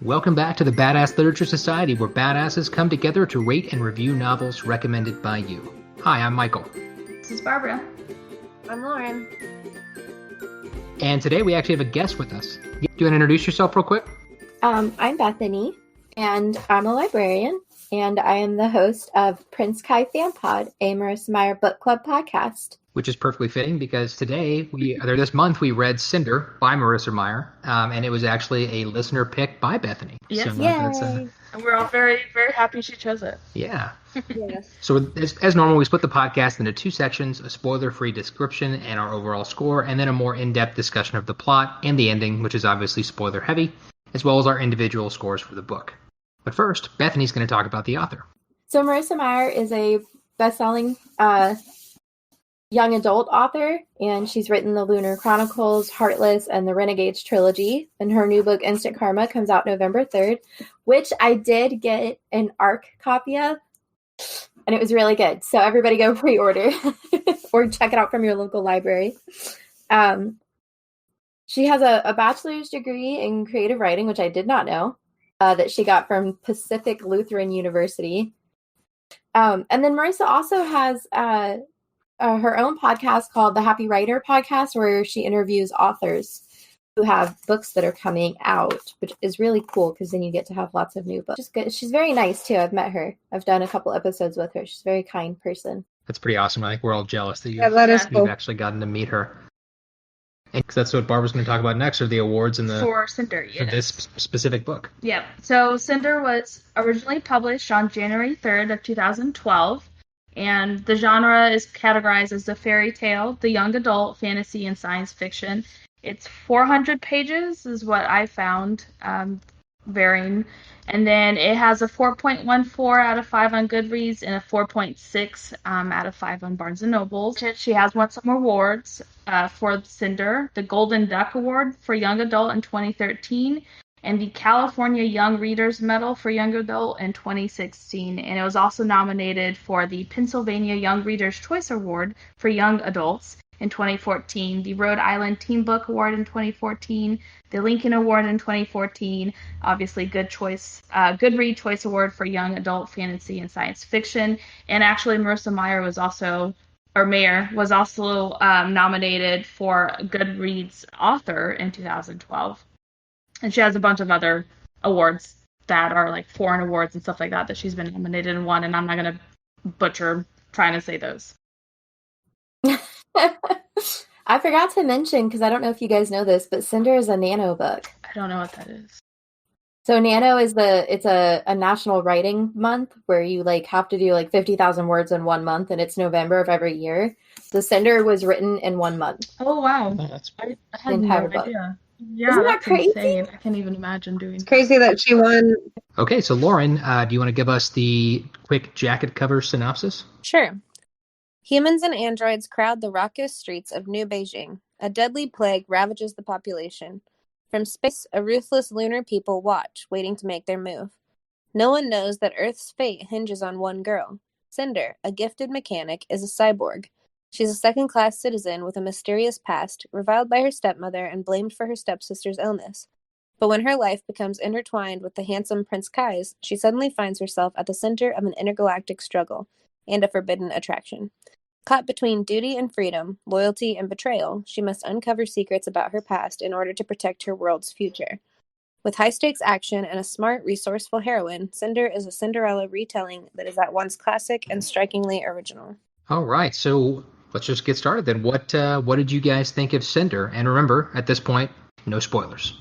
Welcome back to the Badass Literature Society, where badasses come together to rate and review novels recommended by you. Hi, I'm Michael. This is Barbara. I'm Lauren. And today we actually have a guest with us. Do you want to introduce yourself real quick? I'm Bethany, and I'm a librarian, and I am the host of Prince Kai Fan Pod, a Marissa Meyer book club podcast. Which is perfectly fitting because this month, we read Cinder by Marissa Meyer, and it was actually a listener pick by Bethany. Yes. Yay! And we're all very, very happy she chose it. Yeah. Yes. So as normal, we split the podcast into two sections, a spoiler-free description and our overall score, and then a more in-depth discussion of the plot and the ending, which is obviously spoiler-heavy, as well as our individual scores for the book. But first, Bethany's going to talk about the author. So Marissa Meyer is a best-selling young adult author, and she's written the Lunar Chronicles, Heartless, and the Renegades trilogy. And her new book, Instant Karma, comes out November 3rd, which I did get an ARC copy of, and it was really good. So everybody go pre-order or check it out from your local library. She has a bachelor's degree in creative writing, which I did not know, that she got from Pacific Lutheran University. And then Marissa also has her own podcast called the Happy Writer Podcast, where she interviews authors who have books that are coming out, which is really cool because then you get to have lots of new books. She's very nice too. I've met her. I've done a couple episodes with her. She's a very kind person. That's pretty awesome. I think we're all jealous that cool. you've actually gotten to meet her. And that's what Barbara's going to talk about next, are the awards for Cinder, for this specific book. Yeah. So Cinder was originally published on January 3rd of 2012. And the genre is categorized as the fairy tale, the young adult, fantasy, and science fiction. It's 400 pages is what I found, varying. And then it has a 4.14 out of 5 on Goodreads and a 4.6 out of 5 on Barnes & Noble. She has won some awards for Cinder, the Golden Duck Award for Young Adult in 2013, and the California Young Readers Medal for Young Adult in 2016. And it was also nominated for the Pennsylvania Young Readers' Choice Award for Young Adults in 2014, the Rhode Island Teen Book Award in 2014, the Lincoln Award in 2014, obviously Goodread Choice Award for Young Adult Fantasy and Science Fiction. And actually Marissa Meyer was also nominated for Goodreads Author in 2012. And she has a bunch of other awards that are like foreign awards and stuff like that she's been nominated and won, and I'm not going to butcher trying to say those. I forgot to mention, because I don't know if you guys know this, but Cinder is a Nano book. I don't know what that is. So Nano is it's a national writing month where you have to do 50,000 words in 1 month, and it's November of every year. So Cinder was written in 1 month. Oh, wow. I had no idea. Yeah, isn't that crazy? Insane. I can't even imagine doing. It's crazy that she won. Okay, so Lauren, do you want to give us the quick jacket cover synopsis? Sure. Humans and androids crowd the raucous streets of New Beijing. A deadly plague ravages the population. From space, a ruthless lunar people watch, waiting to make their move. No one knows that Earth's fate hinges on one girl. Cinder, a gifted mechanic, is a cyborg. She's a second-class citizen with a mysterious past, reviled by her stepmother and blamed for her stepsister's illness. But when her life becomes intertwined with the handsome Prince Kai's, she suddenly finds herself at the center of an intergalactic struggle and a forbidden attraction. Caught between duty and freedom, loyalty and betrayal, she must uncover secrets about her past in order to protect her world's future. With high-stakes action and a smart, resourceful heroine, Cinder is a Cinderella retelling that is at once classic and strikingly original. All right, so let's just get started then. What did you guys think of Cinder? And remember, at this point, no spoilers.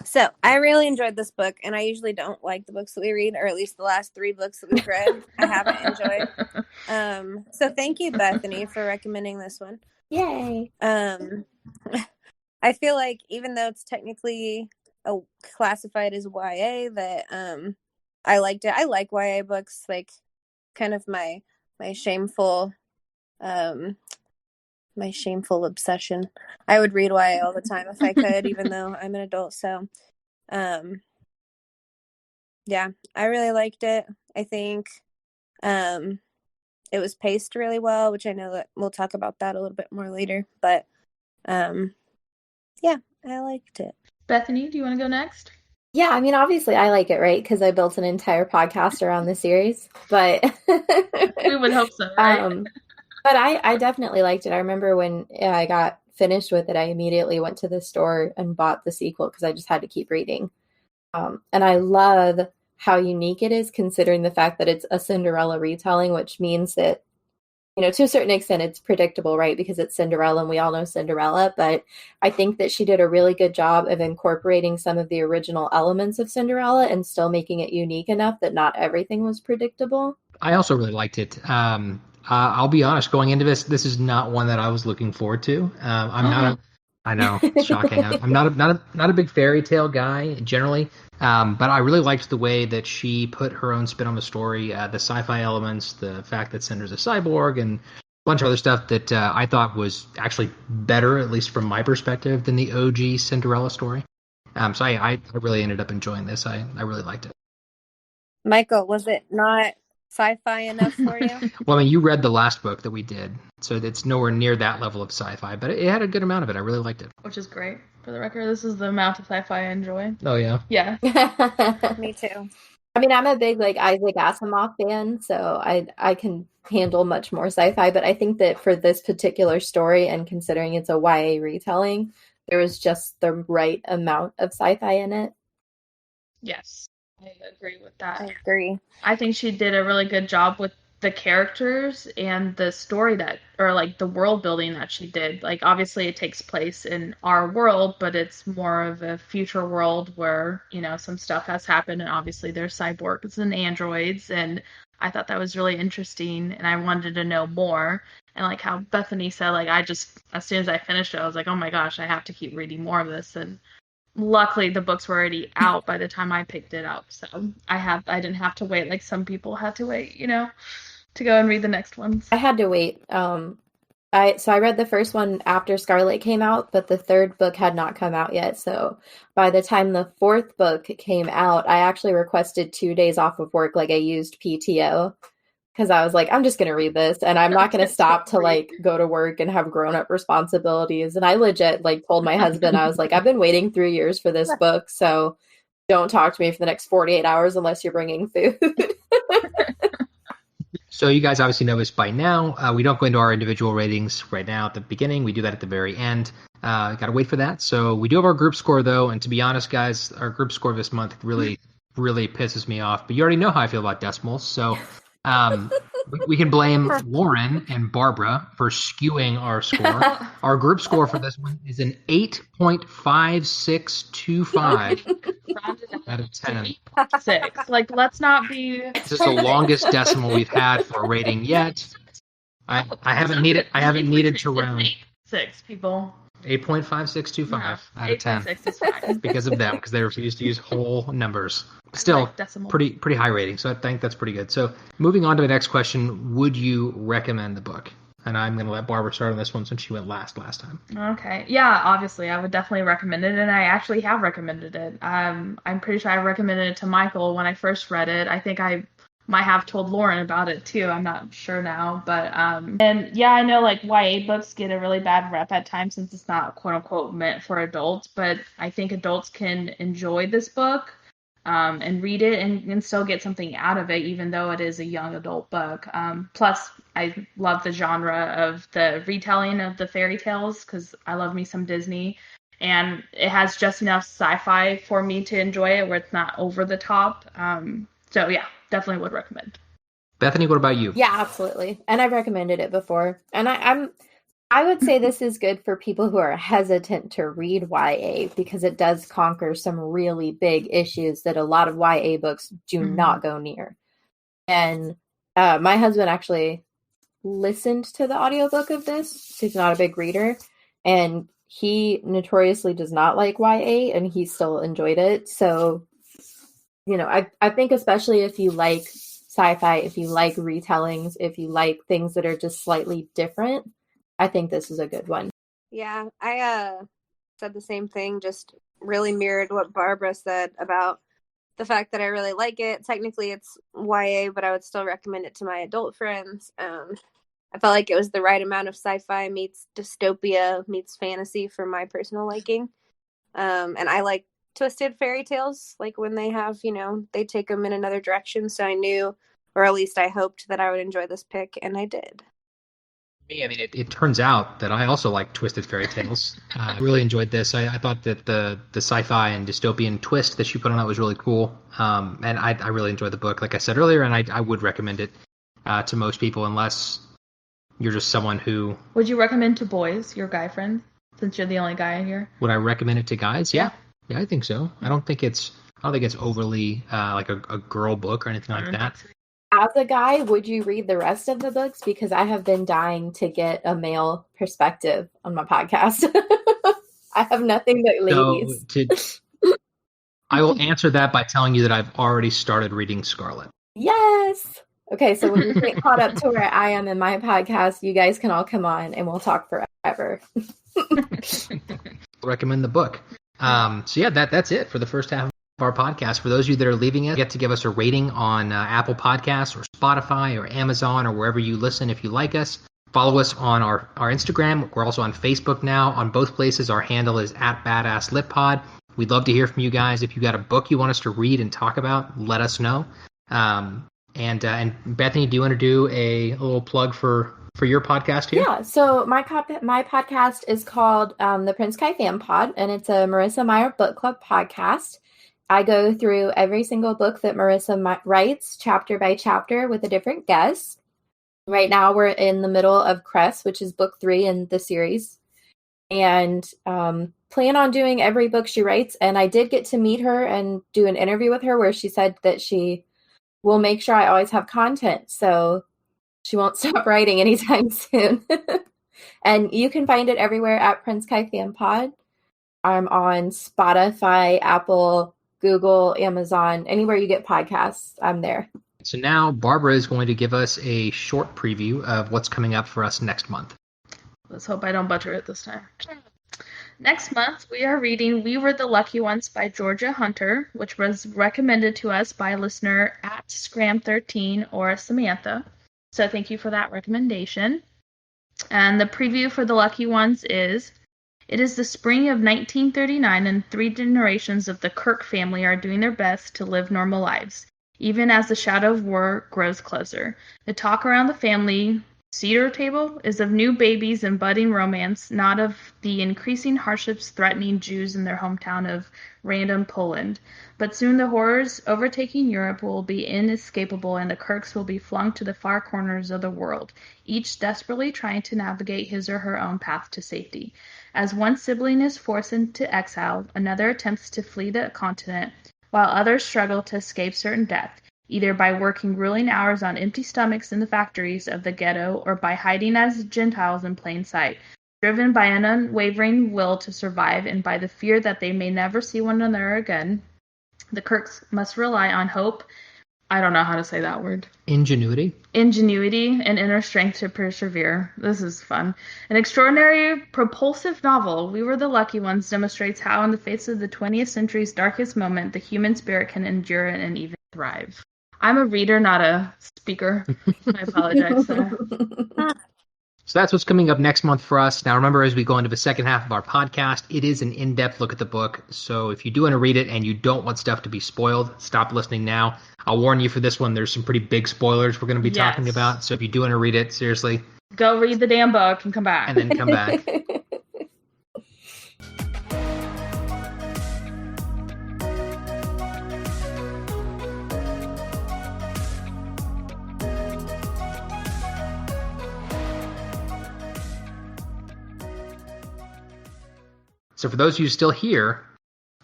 So, I really enjoyed this book, and I usually don't like the books that we read, or at least the last 3 books that we've read I haven't enjoyed. So thank you, Bethany, for recommending this one. Yay! I feel like even though it's technically classified as YA, that I liked it. I like YA books, kind of my shameful obsession. I would read YA all the time if I could, even though I'm an adult. So, yeah, I really liked it. I think it was paced really well, which I know that we'll talk about that a little bit more later. But, yeah, I liked it. Bethany, do you want to go next? Yeah, I mean, obviously I like it, right? Because I built an entire podcast around the series. But We would hope so, right? but I definitely liked it. I remember when I got finished with it, I immediately went to the store and bought the sequel because I just had to keep reading. And I love how unique it is, considering the fact that it's a Cinderella retelling, which means that, to a certain extent, it's predictable, right? Because it's Cinderella and we all know Cinderella. But I think that she did a really good job of incorporating some of the original elements of Cinderella and still making it unique enough that not everything was predictable. I also really liked it. I'll be honest, going into this is not one that I was looking forward to. I'm not a, I know, it's shocking. I'm not a big fairy tale guy generally, but I really liked the way that she put her own spin on the story, the sci-fi elements, the fact that Cinder's a cyborg, and a bunch of other stuff that I thought was actually better, at least from my perspective, than the OG Cinderella story. So I really ended up enjoying this. I really liked it. Michael, was it not sci-fi enough for you? Well, I mean, you read the last book that we did, so it's nowhere near that level of sci-fi, but it had a good amount of it. I really liked it. Which is great. For the record, this is the amount of sci-fi I enjoy. Oh, yeah? Yeah. Me too. I mean, I'm a big Isaac Asimov fan, so I can handle much more sci-fi, but I think that for this particular story, and considering it's a YA retelling, there was just the right amount of sci-fi in it. Yes. I agree with that. I agree. I think she did a really good job with the characters and the story the world building that she did. Like, obviously it takes place in our world, but it's more of a future world where, some stuff has happened, and obviously there's cyborgs and androids, and I thought that was really interesting, and I wanted to know more. And like how Bethany said, as soon as I finished it, I was like, oh my gosh, I have to keep reading more of this. And luckily the books were already out by the time I picked it up, so I didn't have to wait like some people had to wait, to go and read the next ones. I had to wait. I read the first one after Scarlet came out, but the third book had not come out yet. So by the time the fourth book came out, I actually requested 2 days off of work. Like, I used PTO because I was like, I'm just going to read this, and I'm not going to stop to go to work and have grown-up responsibilities. And I legit told my husband, I was like, I've been waiting 3 years for this book, so don't talk to me for the next 48 hours unless you're bringing food. So you guys obviously know this by now. We don't go into our individual ratings right now at the beginning. We do that at the very end. Got to wait for that. So we do have our group score, though. And to be honest, guys, our group score this month really, really pisses me off. But you already know how I feel about decimals. So we can blame Lauren and Barbara for skewing our score. Our group score for this one is an 8.5625 out of 10. 6. Let's not be. This is the longest decimal we've had for a rating yet. I haven't needed to round. 6 people. 8.5625 out of 10. 8.6 is fine. Because of them, because they refuse to use whole numbers. Still, pretty high rating, so I think that's pretty good. So moving on to the next question, would you recommend the book? And I'm going to let Barbara start on this one since she went last time. Okay. Yeah, obviously, I would definitely recommend it, and I actually have recommended it. I'm pretty sure I recommended it to Michael when I first read it. I think I might have told Lauren about it, too. I'm not sure now. But, and yeah, I know, YA books get a really bad rep at times since it's not, quote-unquote, meant for adults. But I think adults can enjoy this book and read it and still get something out of it, even though it is a young adult book. Plus, I love the genre of the retelling of the fairy tales because I love me some Disney. And it has just enough sci-fi for me to enjoy it where it's not over the top. So, yeah, definitely would recommend. Bethany, what about you? Yeah, absolutely. And I've recommended it before. And I would say this is good for people who are hesitant to read YA because it does conquer some really big issues that a lot of YA books do not go near. And my husband actually listened to the audiobook of this. He's not a big reader. And he notoriously does not like YA, and he still enjoyed it. So, I think especially if you like sci-fi, if you like retellings, if you like things that are just slightly different, I think this is a good one. Yeah, I said the same thing, just really mirrored what Barbara said about the fact that I really like it. Technically, it's YA, but I would still recommend it to my adult friends. I felt like it was the right amount of sci-fi meets dystopia meets fantasy for my personal liking. And I like twisted fairy tales, like when they have, they take them in another direction. So I knew, or at least I hoped, that I would enjoy this pick, and I did. I mean, it turns out that I also like twisted fairy tales. I really enjoyed this. I thought that the sci-fi and dystopian twist that she put on it was really cool. And I really enjoyed the book, like I said earlier, and I would recommend it to most people, unless you're just someone who... Would you recommend to boys, your guy friend, since you're the only guy here? Would I recommend it to guys? Yeah, I think so. I don't think it's overly like a girl book or anything like that. As a guy, would you read the rest of the books? Because I have been dying to get a male perspective on my podcast. I have nothing but ladies. I will answer that by telling you that I've already started reading Scarlet. Yes. Okay, so when you get caught up to where I am in my podcast, you guys can all come on and we'll talk forever. Recommend the book. So yeah, that's it for the first half of our podcast. For those of you that are leaving it, get to give us a rating on Apple Podcasts or Spotify or Amazon or wherever you listen if you like us. Follow us on our Instagram. We're also on Facebook now. On both places, our handle is @BadassLitPod. We'd love to hear from you guys. If you got a book you want us to read and talk about, let us know. And Bethany, do you want to do a little plug for your podcast here? Yeah, so my podcast is called the Prince Kai Fan Pod, and it's a Marissa Meyer book club podcast. I go through every single book that Marissa writes, chapter by chapter, with a different guest. Right now, we're in the middle of Cress, which is book 3 in the series, and plan on doing every book she writes. And I did get to meet her and do an interview with her where she said that she will make sure I always have content, so she won't stop writing anytime soon. And you can find it everywhere at Prince Kai Fan Pod. I'm on Spotify, Apple, Google, Amazon, anywhere you get podcasts, I'm there. So now Barbara is going to give us a short preview of what's coming up for us next month. Let's hope I don't butcher it this time. Next month, we are reading We Were the Lucky Ones by Georgia Hunter, which was recommended to us by a listener at Scram13 or Samantha. So thank you for that recommendation. And the preview for the Lucky Ones is, it is the spring of 1939 and 3 generations of the Kirk family are doing their best to live normal lives, even as the shadow of war grows closer. The talk around the family cedar table is of new babies and budding romance, not of the increasing hardships threatening Jews in their hometown of random Poland. But soon the horrors overtaking Europe will be inescapable, and the Kirks will be flung to the far corners of the world, each desperately trying to navigate his or her own path to safety. As one sibling is forced into exile, another attempts to flee the continent, while others struggle to escape certain death, either by working grueling hours on empty stomachs in the factories of the ghetto or by hiding as Gentiles in plain sight. Driven by an unwavering will to survive and by the fear that they may never see one another again, the Kirks must rely on hope. I don't know how to say that word. Ingenuity And inner strength to persevere. This is fun. An extraordinary, propulsive novel, We Were the Lucky Ones, demonstrates how in the face of the 20th century's darkest moment, the human spirit can endure and even thrive. I'm a reader, not a speaker. I apologize. So that's what's coming up next month for us. Now, remember, as we go into the second half of our podcast, it is an in-depth look at the book. So if you do want to read it and you don't want stuff to be spoiled, stop listening now. I'll warn you for this one, there's some pretty big spoilers we're going to be talking about. So if you do want to read it, seriously, go read the damn book and come back. And then come back. So for those of you still here,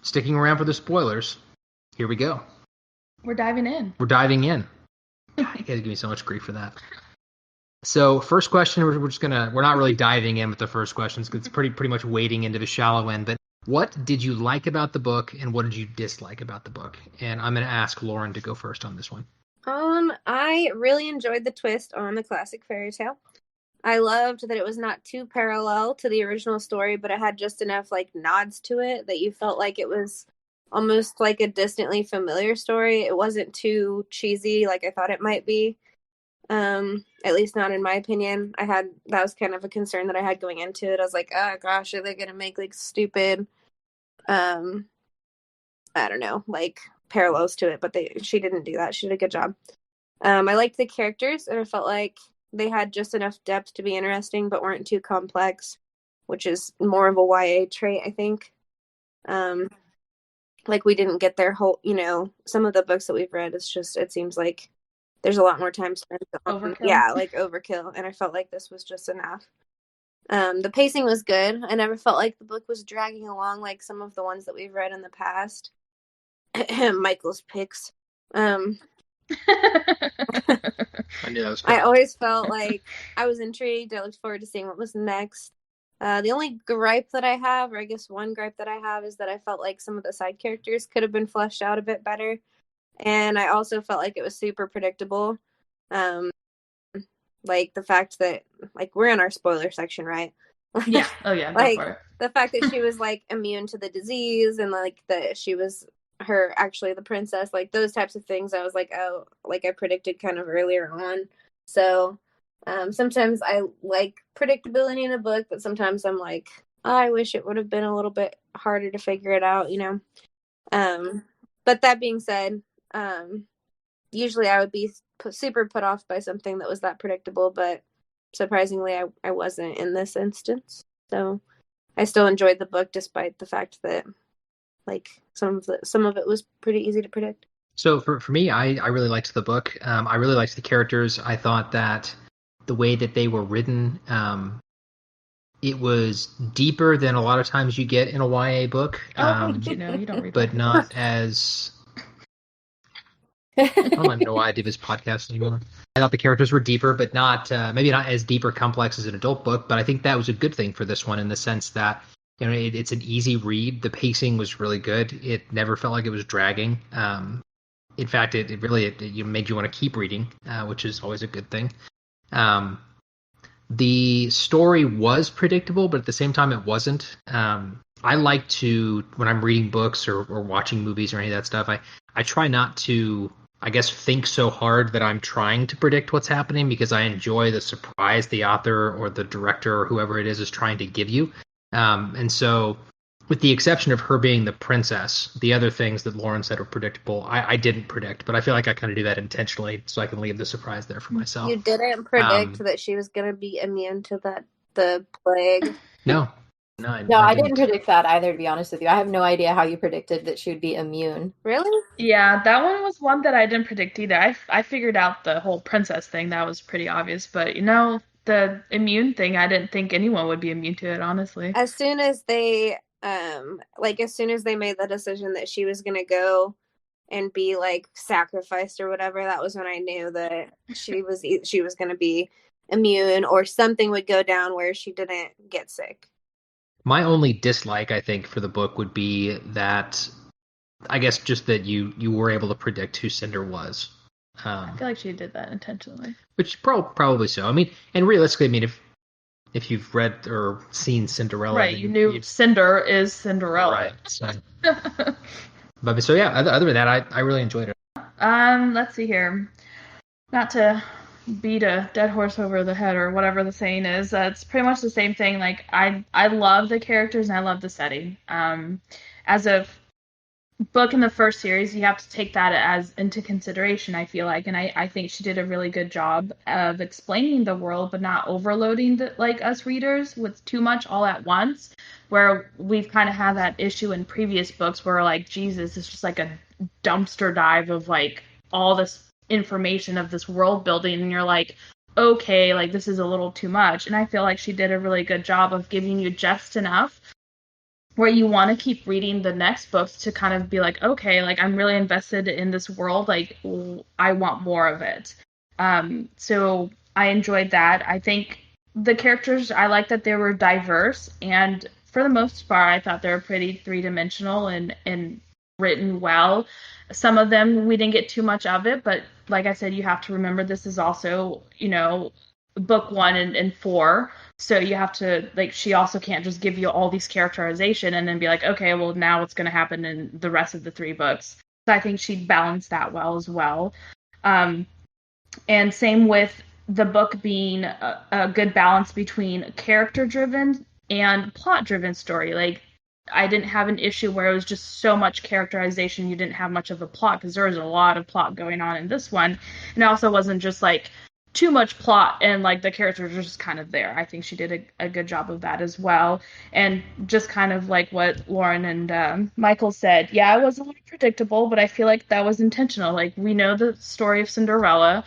sticking around for the spoilers, here we go. We're diving in. God, you guys give me so much grief for that. So first question, we're not really diving in with the first questions because it's pretty much wading into the shallow end. But what did you like about the book and what did you dislike about the book? And I'm going to ask Lauren to go first on this one. I really enjoyed the twist on the classic fairy tale. I loved that it was not too parallel to the original story, but it had just enough nods to it that you felt like it was almost like a distantly familiar story. It wasn't too cheesy like I thought it might be. At least not in my opinion. That was kind of a concern that I had going into it. I was like, oh gosh, are they gonna make stupid I don't know, like parallels to it, but she didn't do that. She did a good job. I liked the characters, and I felt like they had just enough depth to be interesting, but weren't too complex, which is more of a YA trait, I think. Like we didn't get their whole, some of the books that we've read, it seems like there's a lot more time spent on Overkill. Yeah, like overkill, and I felt like this was just enough. The pacing was good. I never felt like the book was dragging along like some of the ones that we've read in the past. Michael's picks. I knew that was I always felt like I was intrigued. I looked forward to seeing what was next. The only gripe that I have, or I guess one gripe that I have, is that I felt like some of the side characters could have been fleshed out a bit better. And I also felt like it was super predictable. Like the fact that, like, we're in our spoiler section, right? Yeah. Oh yeah. Like the fact that she was like immune to the disease, and like that she was actually the princess, like those types of things. I was like, oh, like I predicted kind of earlier on. So sometimes I like predictability in a book, but sometimes I'm like, oh, I wish it would have been a little bit harder to figure it out, But that being said, usually I would be super put off by something that was that predictable, but surprisingly I wasn't in this instance. So I still enjoyed the book despite the fact that like some of it was pretty easy to predict. So for me, I really liked the book. I really liked the characters. I thought that the way that they were written, it was deeper than a lot of times you get in a YA book. You don't read but not as... I don't even know why I do this podcast anymore. I thought the characters were deeper, but not maybe not as deep or complex as an adult book. But I think that was a good thing for this one in the sense that it's an easy read. The pacing was really good. It never felt like it was dragging. In fact, it really made you want to keep reading, which is always a good thing. The story was predictable, but at the same time, it wasn't. I like to, when I'm reading books or watching movies or any of that stuff, I try not to, I guess, think so hard that I'm trying to predict what's happening, because I enjoy the surprise the author or the director or whoever it is trying to give you. And so, with the exception of her being the princess, the other things that Lauren said were predictable, I didn't predict, but I feel like I kind of do that intentionally so I can leave the surprise there for myself. You didn't predict that she was going to be immune to the plague? No. I didn't predict that either, to be honest with you. I have no idea how you predicted that she would be immune. Really? Yeah, that one was one that I didn't predict either. I figured out the whole princess thing. That was pretty obvious. But, the immune thing, I didn't think anyone would be immune to it, honestly. As soon as they made the decision that she was going to go and be, like, sacrificed or whatever, that was when I knew that she was going to be immune, or something would go down where she didn't get sick. My only dislike, I think, for the book would be that, I guess, just that you were able to predict who Cinder was. I feel like she did that intentionally. Which probably so. I mean, and realistically, if you've read or seen Cinderella, right? You knew Cinder is Cinderella, right? So, but so yeah. Other than that, I really enjoyed it. Let's see here. Not to beat a dead horse over the head or whatever the saying is. It's pretty much the same thing. Like I love the characters and I love the setting. As a book in the first series, you have to take that as into consideration, I feel like, and I think she did a really good job of explaining the world, but not overloading us readers with too much all at once, where we've kind of had that issue in previous books where, like, Jesus, it's just like a dumpster dive of like all this information of this world building, and you're like, okay, like this is a little too much. And I feel like she did a really good job of giving you just enough where you want to keep reading the next books to kind of be like, okay, like I'm really invested in this world, like I want more of it. So I enjoyed that. I think the characters, I like that they were diverse, and for the most part I thought they were pretty three-dimensional and written well. Some of them we didn't get too much of it, but like I said, you have to remember this is also, book 1 and 4. So you have to, like, she also can't just give you all these characterization and then be like, okay, well, now what's going to happen in the rest of the 3 books. So I think she balanced that well as well. And same with the book being a good balance between character-driven and plot-driven story. Like, I didn't have an issue where it was just so much characterization, you didn't have much of a plot, because there was a lot of plot going on in this one. And it also wasn't just like too much plot and like the characters were just kind of there. I think she did a good job of that as well. And just kind of like what Lauren and Michael said, yeah, it was a little predictable, but I feel like that was intentional. Like, we know the story of Cinderella.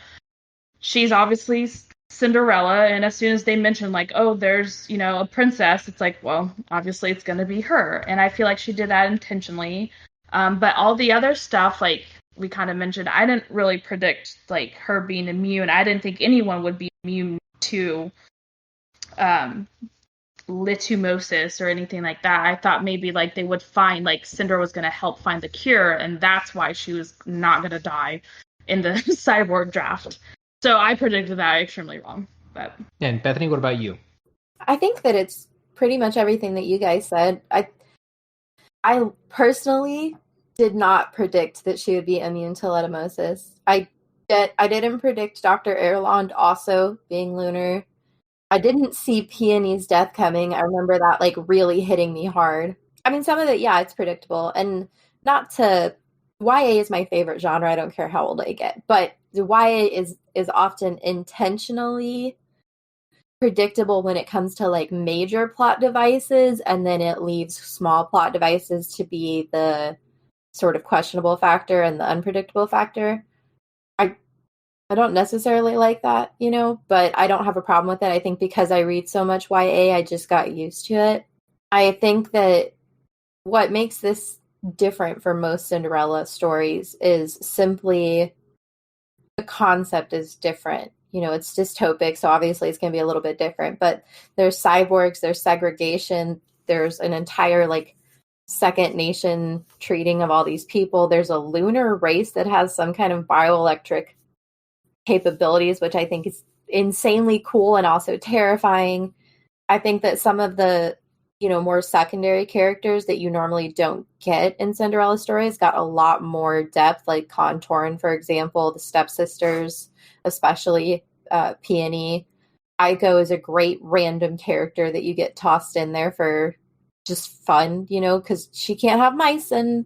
She's obviously Cinderella, and as soon as they mention like, oh, there's, a princess, it's like, well, obviously it's going to be her. And I feel like she did that intentionally. But all the other stuff, like we kind of mentioned, I didn't really predict like her being immune. I didn't think anyone would be immune to litumosis or anything like that. I thought maybe like they would find, like, Cinder was going to help find the cure, and that's why she was not going to die in the cyborg draft. So I predicted that extremely wrong. But And Bethany, what about you? I think that it's pretty much everything that you guys said. I personally did not predict that she would be immune to litumosis. I didn't predict Dr. Erland also being lunar. I didn't see Peony's death coming. I remember that like really hitting me hard. I mean, some of it, yeah, it's predictable. And not to... YA is my favorite genre. I don't care how old I get. But the YA is often intentionally predictable when it comes to like major plot devices, and then it leaves small plot devices to be the sort of questionable factor and the unpredictable factor. I don't necessarily like that, but I don't have a problem with it. I think because I read so much YA, I just got used to it. I think that what makes this different for most Cinderella stories is simply the concept is different. It's dystopic, so obviously it's going to be a little bit different, but there's cyborgs, there's segregation, there's an entire like second nation treating of all these people. There's a lunar race that has some kind of bioelectric capabilities, which I think is insanely cool and also terrifying. I think that some of the more secondary characters that you normally don't get in Cinderella stories got a lot more depth, like Contorn, for example, the stepsisters, especially Peony. Aiko is a great random character that you get tossed in there for just fun, because she can't have mice and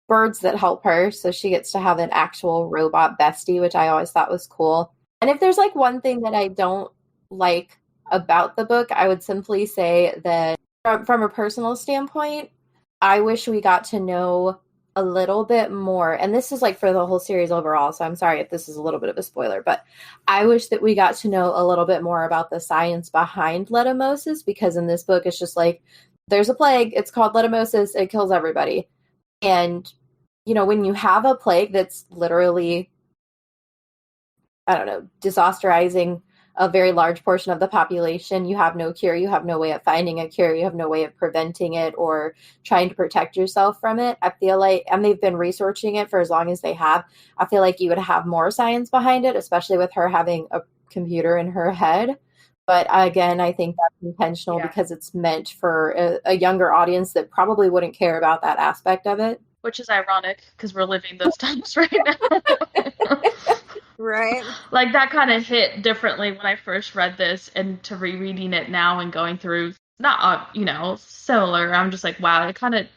birds that help her, so she gets to have an actual robot bestie, which I always thought was cool. And if there's like one thing that I don't like about the book, I would simply say that from a personal standpoint, I wish we got to know a little bit more, and this is like for the whole series overall, so I'm sorry if this is a little bit of a spoiler, but I wish that we got to know a little bit more about the science behind litumosis, because in this book it's just like, there's a plague, it's called litumosis, it kills everybody. And when you have a plague that's literally, I don't know, disosterizing a very large portion of the population, you have no cure, you have no way of finding a cure, you have no way of preventing it or trying to protect yourself from it. I feel like, and they've been researching it for as long as they have, I feel like you would have more science behind it, especially with her having a computer in her head. But again, I think that's intentional because it's meant for a younger audience that probably wouldn't care about that aspect of it. which is ironic because we're living those times right now. Right. Like, that kind of hit differently when I first read this, and to rereading it now and going through, not, similar, I'm just like, wow, it kind of,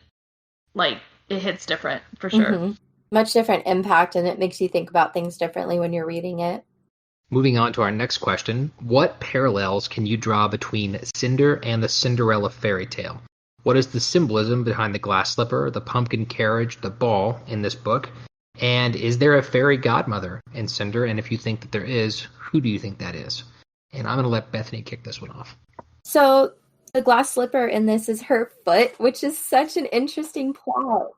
like, it hits different, for sure. Mm-hmm. Much different impact, and it makes you think about things differently when you're reading it. Moving on to our next question, what parallels can you draw between Cinder and the Cinderella fairy tale? What is the symbolism behind the glass slipper, the pumpkin carriage, the ball in this book? And is there a fairy godmother in Cinder? And if you think that there is, who do you think that is? And I'm going to let Bethany kick this one off. So the glass slipper in this is her foot, which is such an interesting plot.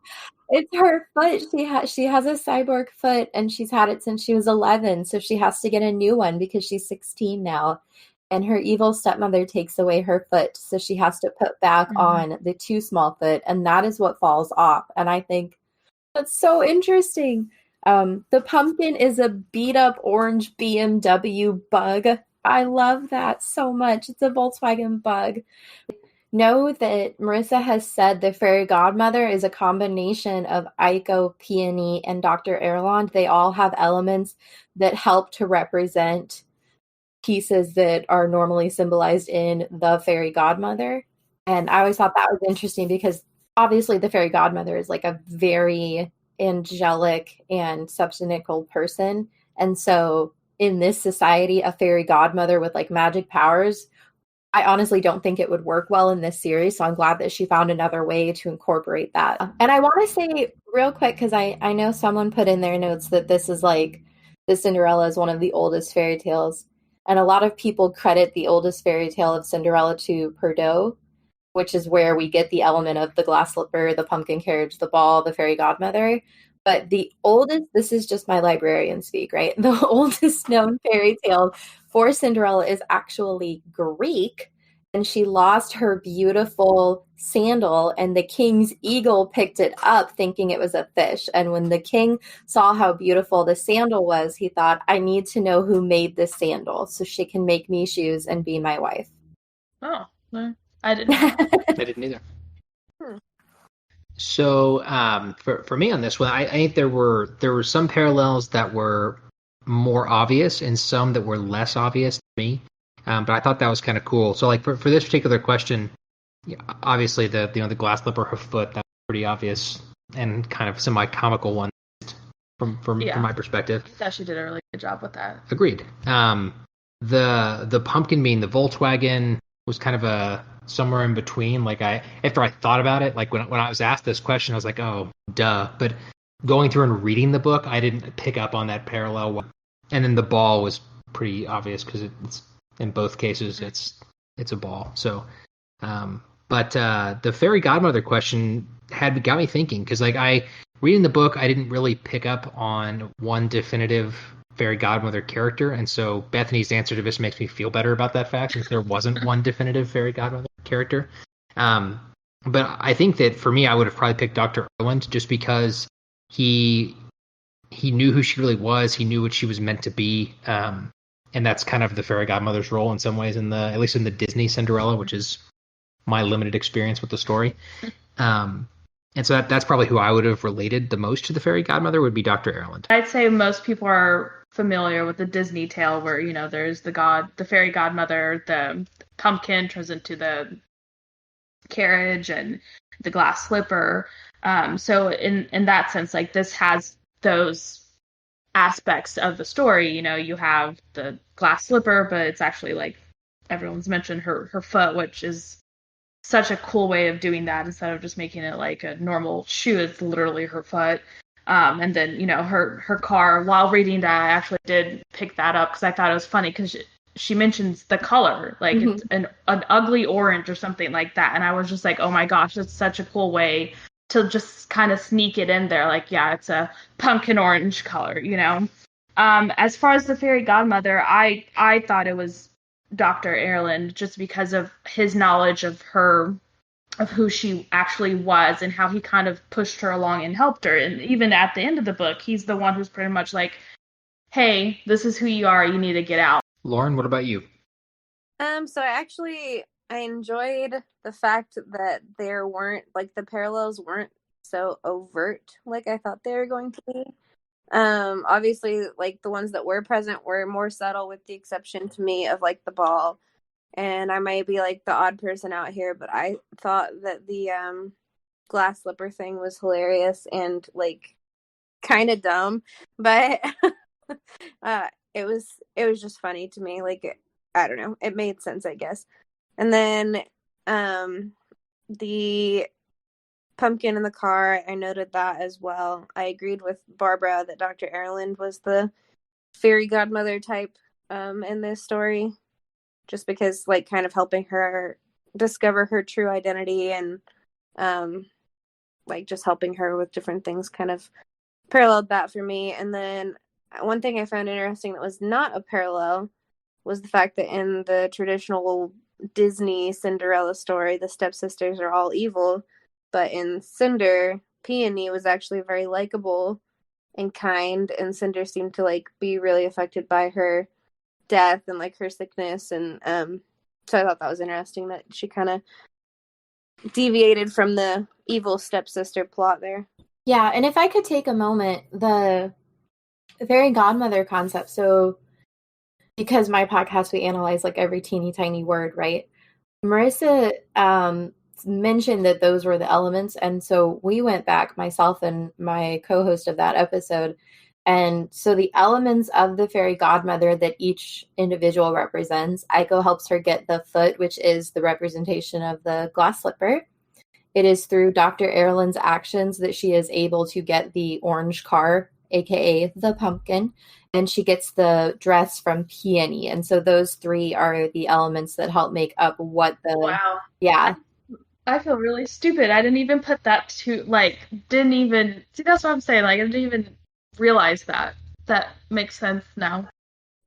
It's her foot. She has a cyborg foot, and she's had it since she was 11, so she has to get a new one because she's 16 now. And her evil stepmother takes away her foot, so she has to put back on the too small foot, and that is what falls off. And I think that's so interesting. The pumpkin is a beat-up orange BMW bug. I love that so much. It's a Volkswagen bug. Know that Marissa has said the fairy godmother is a combination of Aiko, Peony, and Dr. Erland. They all have elements that help to represent pieces that are normally symbolized in the fairy godmother. And I always thought that was interesting because obviously the fairy godmother is like a very angelic and substantial person. And so in this society, a fairy godmother with like magic powers, I honestly don't think it would work well in this series. So I'm glad that she found another way to incorporate that. And I want to say real quick, because I know someone put in their notes that this is like, the Cinderella is one of the oldest fairy tales. And a lot of people credit the oldest fairy tale of Cinderella to Perrault, which is where we get the element of the glass slipper, the pumpkin carriage, the ball, the fairy godmother. But the oldest, this is just my librarian speak, right? The oldest known fairy tale for Cinderella is actually Greek, and she lost her beautiful sandal, and the king's eagle picked it up thinking it was a fish. And when the king saw how beautiful the sandal was, he thought, I need to know who made this sandal so she can make me shoes and be my wife. Oh, well, I didn't know. I didn't either. So for me on this one, I think there were some parallels that were more obvious and some that were less obvious to me. But I thought that was kind of cool. So like for this particular question, obviously the glass slipper, her foot, that's pretty obvious and kind of semi-comical one from my perspective. I thought she did a really good job with that. Agreed. The pumpkin being the Volkswagen was kind of a somewhere in between. Like after I thought about it, like when I was asked this question, I was like, oh, duh. But going through and reading the book, I didn't pick up on that parallel. And then the ball was pretty obvious because it's in both cases it's a ball. So, but the fairy godmother question got me thinking because like reading the book, I didn't really pick up on one definitive fairy godmother character, and so Bethanie's answer to this makes me feel better about that fact since there wasn't one definitive fairy godmother character. But I think that for me, I would have probably picked Dr. Erland just because he knew who she really was, he knew what she was meant to be, and that's kind of the fairy godmother's role in some ways at least in the Disney Cinderella, which is my limited experience with the story. And so that's probably who I would have related the most to the fairy godmother would be Dr. Erland. I'd say most people are familiar with the Disney tale where, there's the fairy godmother, the pumpkin turns into the carriage and the glass slipper. So in that sense, like this has those aspects of the story. You have the glass slipper, but it's actually like everyone's mentioned her foot, which is such a cool way of doing that instead of just making it like a normal shoe. It's literally her foot. And then, her car, while reading that, I actually did pick that up because I thought it was funny because she mentions the color, like it's an ugly orange or something like that. And I was just like, oh my gosh, that's such a cool way to just kind of sneak it in there. Like, yeah, it's a pumpkin orange color, As far as the fairy godmother, I thought it was Dr. Erland just because of his knowledge of who she actually was and how he kind of pushed her along and helped her. And even at the end of the book, he's the one who's pretty much like, hey, this is who you are. You need to get out. Lauren, what about you? So I enjoyed the fact that there weren't, like, the parallels weren't so overt like I thought they were going to be. Obviously, like, the ones that were present were more subtle with the exception to me of, like, the ball. And I might be, like, the odd person out here, but I thought that the glass slipper thing was hilarious and, like, kind of dumb. But it was just funny to me. Like, I don't know. It made sense, I guess. And then the pumpkin in the car, I noted that as well. I agreed with Barbara that Dr. Erland was the fairy godmother type in this story, just because, like, kind of helping her discover her true identity and like just helping her with different things kind of paralleled that for me. And then one thing I found interesting that was not a parallel was the fact that in the traditional Disney Cinderella story, the stepsisters are all evil. But in Cinder, Peony was actually very likable and kind, and Cinder seemed to, like, be really affected by her death and, like, her sickness. And so I thought that was interesting that she kind of deviated from the evil stepsister plot there. Yeah, and if I could take a moment, the fairy godmother concept, so because my podcast, we analyze, like, every teeny tiny word, right? Marissa mentioned that those were the elements. And so we went back, myself and my co-host of that episode. And so the elements of the fairy godmother that each individual represents, Aiko helps her get the foot, which is the representation of the glass slipper. It is through Dr. Erlen's actions that she is able to get the orange car, aka the pumpkin, and she gets the dress from Peony. And so those three are the elements that help make up what the... Wow. Yeah. I feel really stupid. I didn't even put that to, didn't even... See, that's what I'm saying. I didn't even realize that. That makes sense now.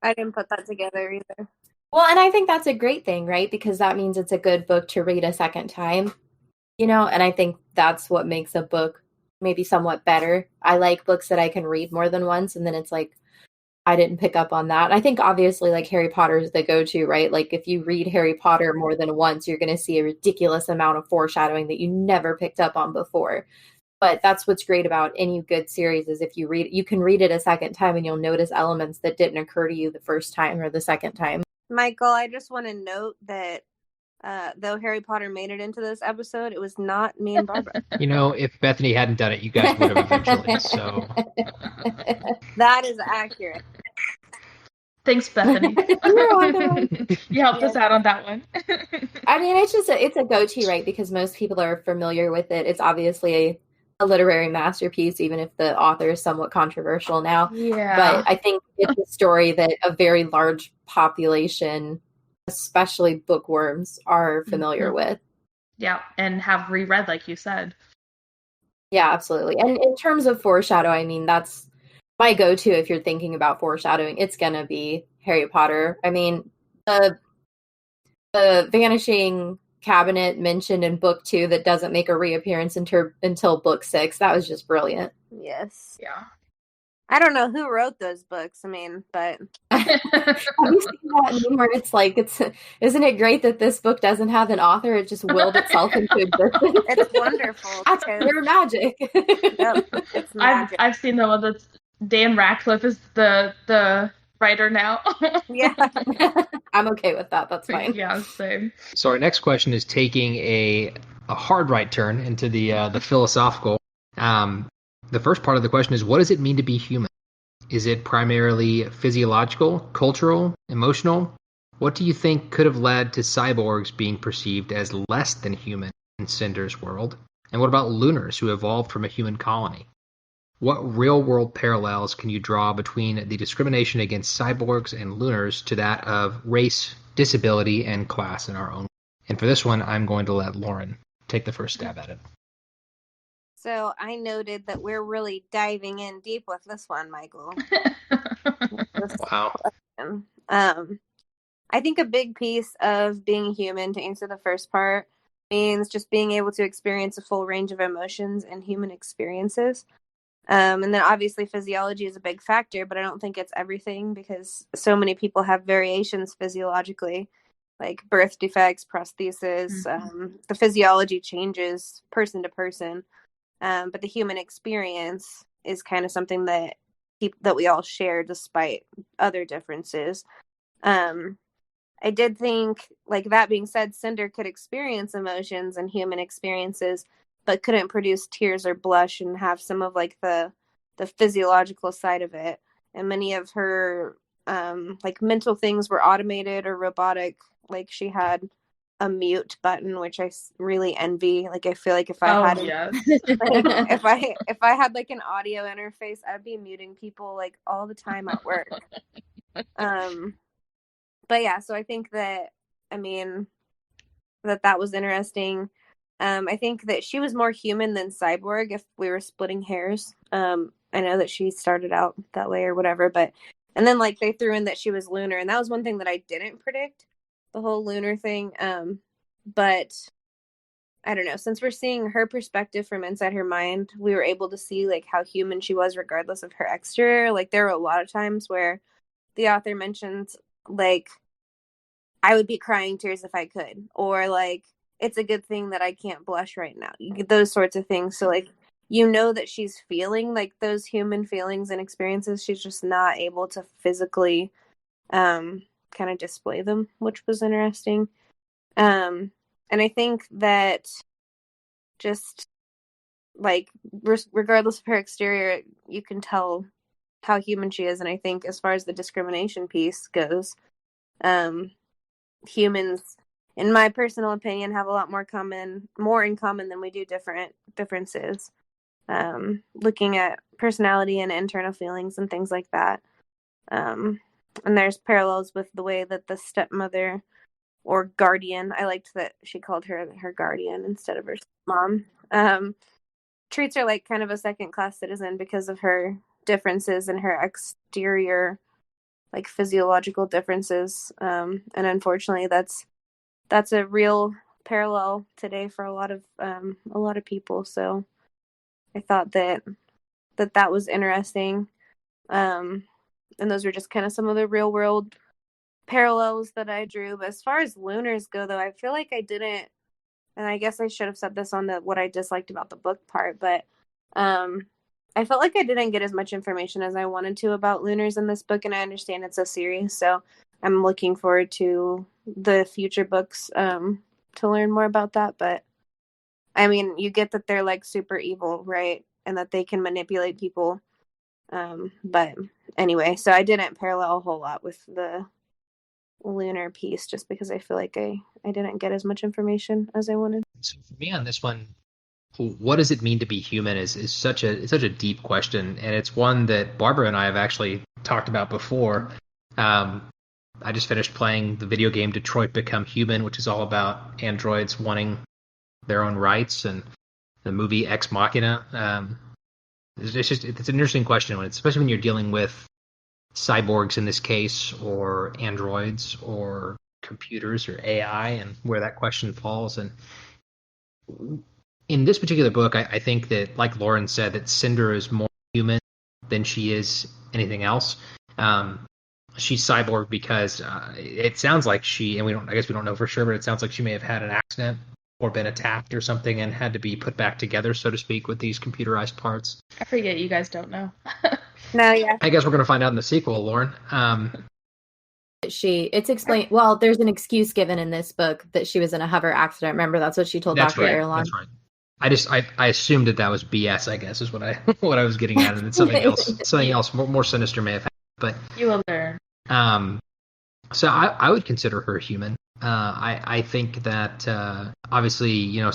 I didn't put that together either. Well, and I think that's a great thing, right? Because that means it's a good book to read a second time. And I think that's what makes a book maybe somewhat better. I like books that I can read more than once, and then it's like, I didn't pick up on that. I think obviously Harry Potter is the go-to, right? If you read Harry Potter more than once, you're going to see a ridiculous amount of foreshadowing that you never picked up on before. But that's what's great about any good series is if you can read it a second time and you'll notice elements that didn't occur to you the first time or the second time. Michael, I just want to note that though Harry Potter made it into this episode, it was not me and Barbara. If Bethany hadn't done it, you guys would have eventually. So that is accurate. Thanks, Bethany. You helped us out on that one. I mean, it's a go-to, right? Because most people are familiar with it. It's obviously a literary masterpiece, even if the author is somewhat controversial now. Yeah. But I think it's a story that a very large population, especially bookworms, are familiar with. Yeah, and have reread, like you said. Yeah, absolutely. And in terms of foreshadow, I mean, that's my go-to if you're thinking about foreshadowing. It's gonna be Harry Potter. I mean, the vanishing cabinet mentioned in book 2 that doesn't make a reappearance until book 6. That was just brilliant. Yes. Yeah. I don't know who wrote those books. I mean, but have you seen that meme where it's isn't it great that this book doesn't have an author? It just willed itself into existence. It's wonderful. That's pure magic. Yep, it's magic. I've seen the one that's Dan Radcliffe is the writer now. Yeah. I'm okay with that. That's fine. Yeah, same. So our next question is taking a hard right turn into the philosophical. The first part of the question is, what does it mean to be human? Is it primarily physiological, cultural, emotional? What do you think could have led to cyborgs being perceived as less than human in Cinder's world? And what about lunars who evolved from a human colony? What real-world parallels can you draw between the discrimination against cyborgs and lunars to that of race, disability, and class in our own? And for this one, I'm going to let Lauren take the first stab at it. So I noted that we're really diving in deep with this one, Michael. Wow. I think a big piece of being human, to answer the first part, means just being able to experience a full range of emotions and human experiences. And then obviously physiology is a big factor, but I don't think it's everything because so many people have variations physiologically, like birth defects, prosthesis. The physiology changes person to person. But the human experience is kind of something that we all share despite other differences. I did think, that being said, Cinder could experience emotions and human experiences, but couldn't produce tears or blush and have some of the physiological side of it. And many of her mental things were automated or robotic. She had a mute button, which I really envy. I feel like if I if I had an audio interface, I'd be muting people all the time at work. But yeah, so I think that that was interesting. I think that she was more human than cyborg if we were splitting hairs. I know that she started out that way or whatever, and then they threw in that she was lunar, and that was one thing that I didn't predict. The whole lunar thing. But I don't know, since we're seeing her perspective from inside her mind, we were able to see how human she was regardless of her exterior. There were a lot of times where the author mentions I would be crying tears if I could, or it's a good thing that I can't blush right now. Those sorts of things. So that she's feeling those human feelings and experiences. She's just not able to physically kind of display them, which was interesting. And I think that just like regardless of her exterior, you can tell how human she is. And I think as far as the discrimination piece goes, humans, in my personal opinion, have a lot more in common than we do differences. Looking at personality and internal feelings and things like that. And there's parallels with the way that the stepmother or guardian, I liked that she called her guardian instead of her mom, treats her like kind of a second-class citizen because of her differences in her exterior, like physiological differences. And unfortunately, that's a real parallel today for a lot of people. So I thought that was interesting. And those were just kind of some of the real world parallels that I drew. But as far as lunars go, though, I feel like I didn't, and I guess I should have said this on the what I disliked about the book part, but I felt like I didn't get as much information as I wanted to about lunars in this book, and I understand it's a series, so I'm looking forward to the future books to learn more about that. But I mean, you get that they're like super evil, right? And that they can manipulate people. But anyway, so I didn't parallel a whole lot with the lunar piece just because I feel like I didn't get as much information as I wanted. So for me on this one, what does it mean to be human is such a deep question, and it's one that Barbara and I have actually talked about before. I just finished playing the video game Detroit Become Human, which is all about androids wanting their own rights, and the movie Ex Machina. It's an interesting question, especially when you're dealing with cyborgs in this case, or androids, or computers, or AI, and where that question falls. And in this particular book, I think that, like Lauren said, that Cinder is more human than she is anything else. She's cyborg because it sounds like I guess we don't know for sure, but it sounds like she may have had an accident or been attacked or something and had to be put back together, so to speak, with these computerized parts. I forget you guys don't know. No, yeah. I guess we're going to find out in the sequel, Lauren. It's explained. Well, there's an excuse given in this book that she was in a hover accident. Remember, that's what she told Dr. Erlon. That's right. I assumed that was BS, I guess, is what I was getting at, and it's something else more sinister may have happened. But you will learn. So I would consider her human. I think that obviously, a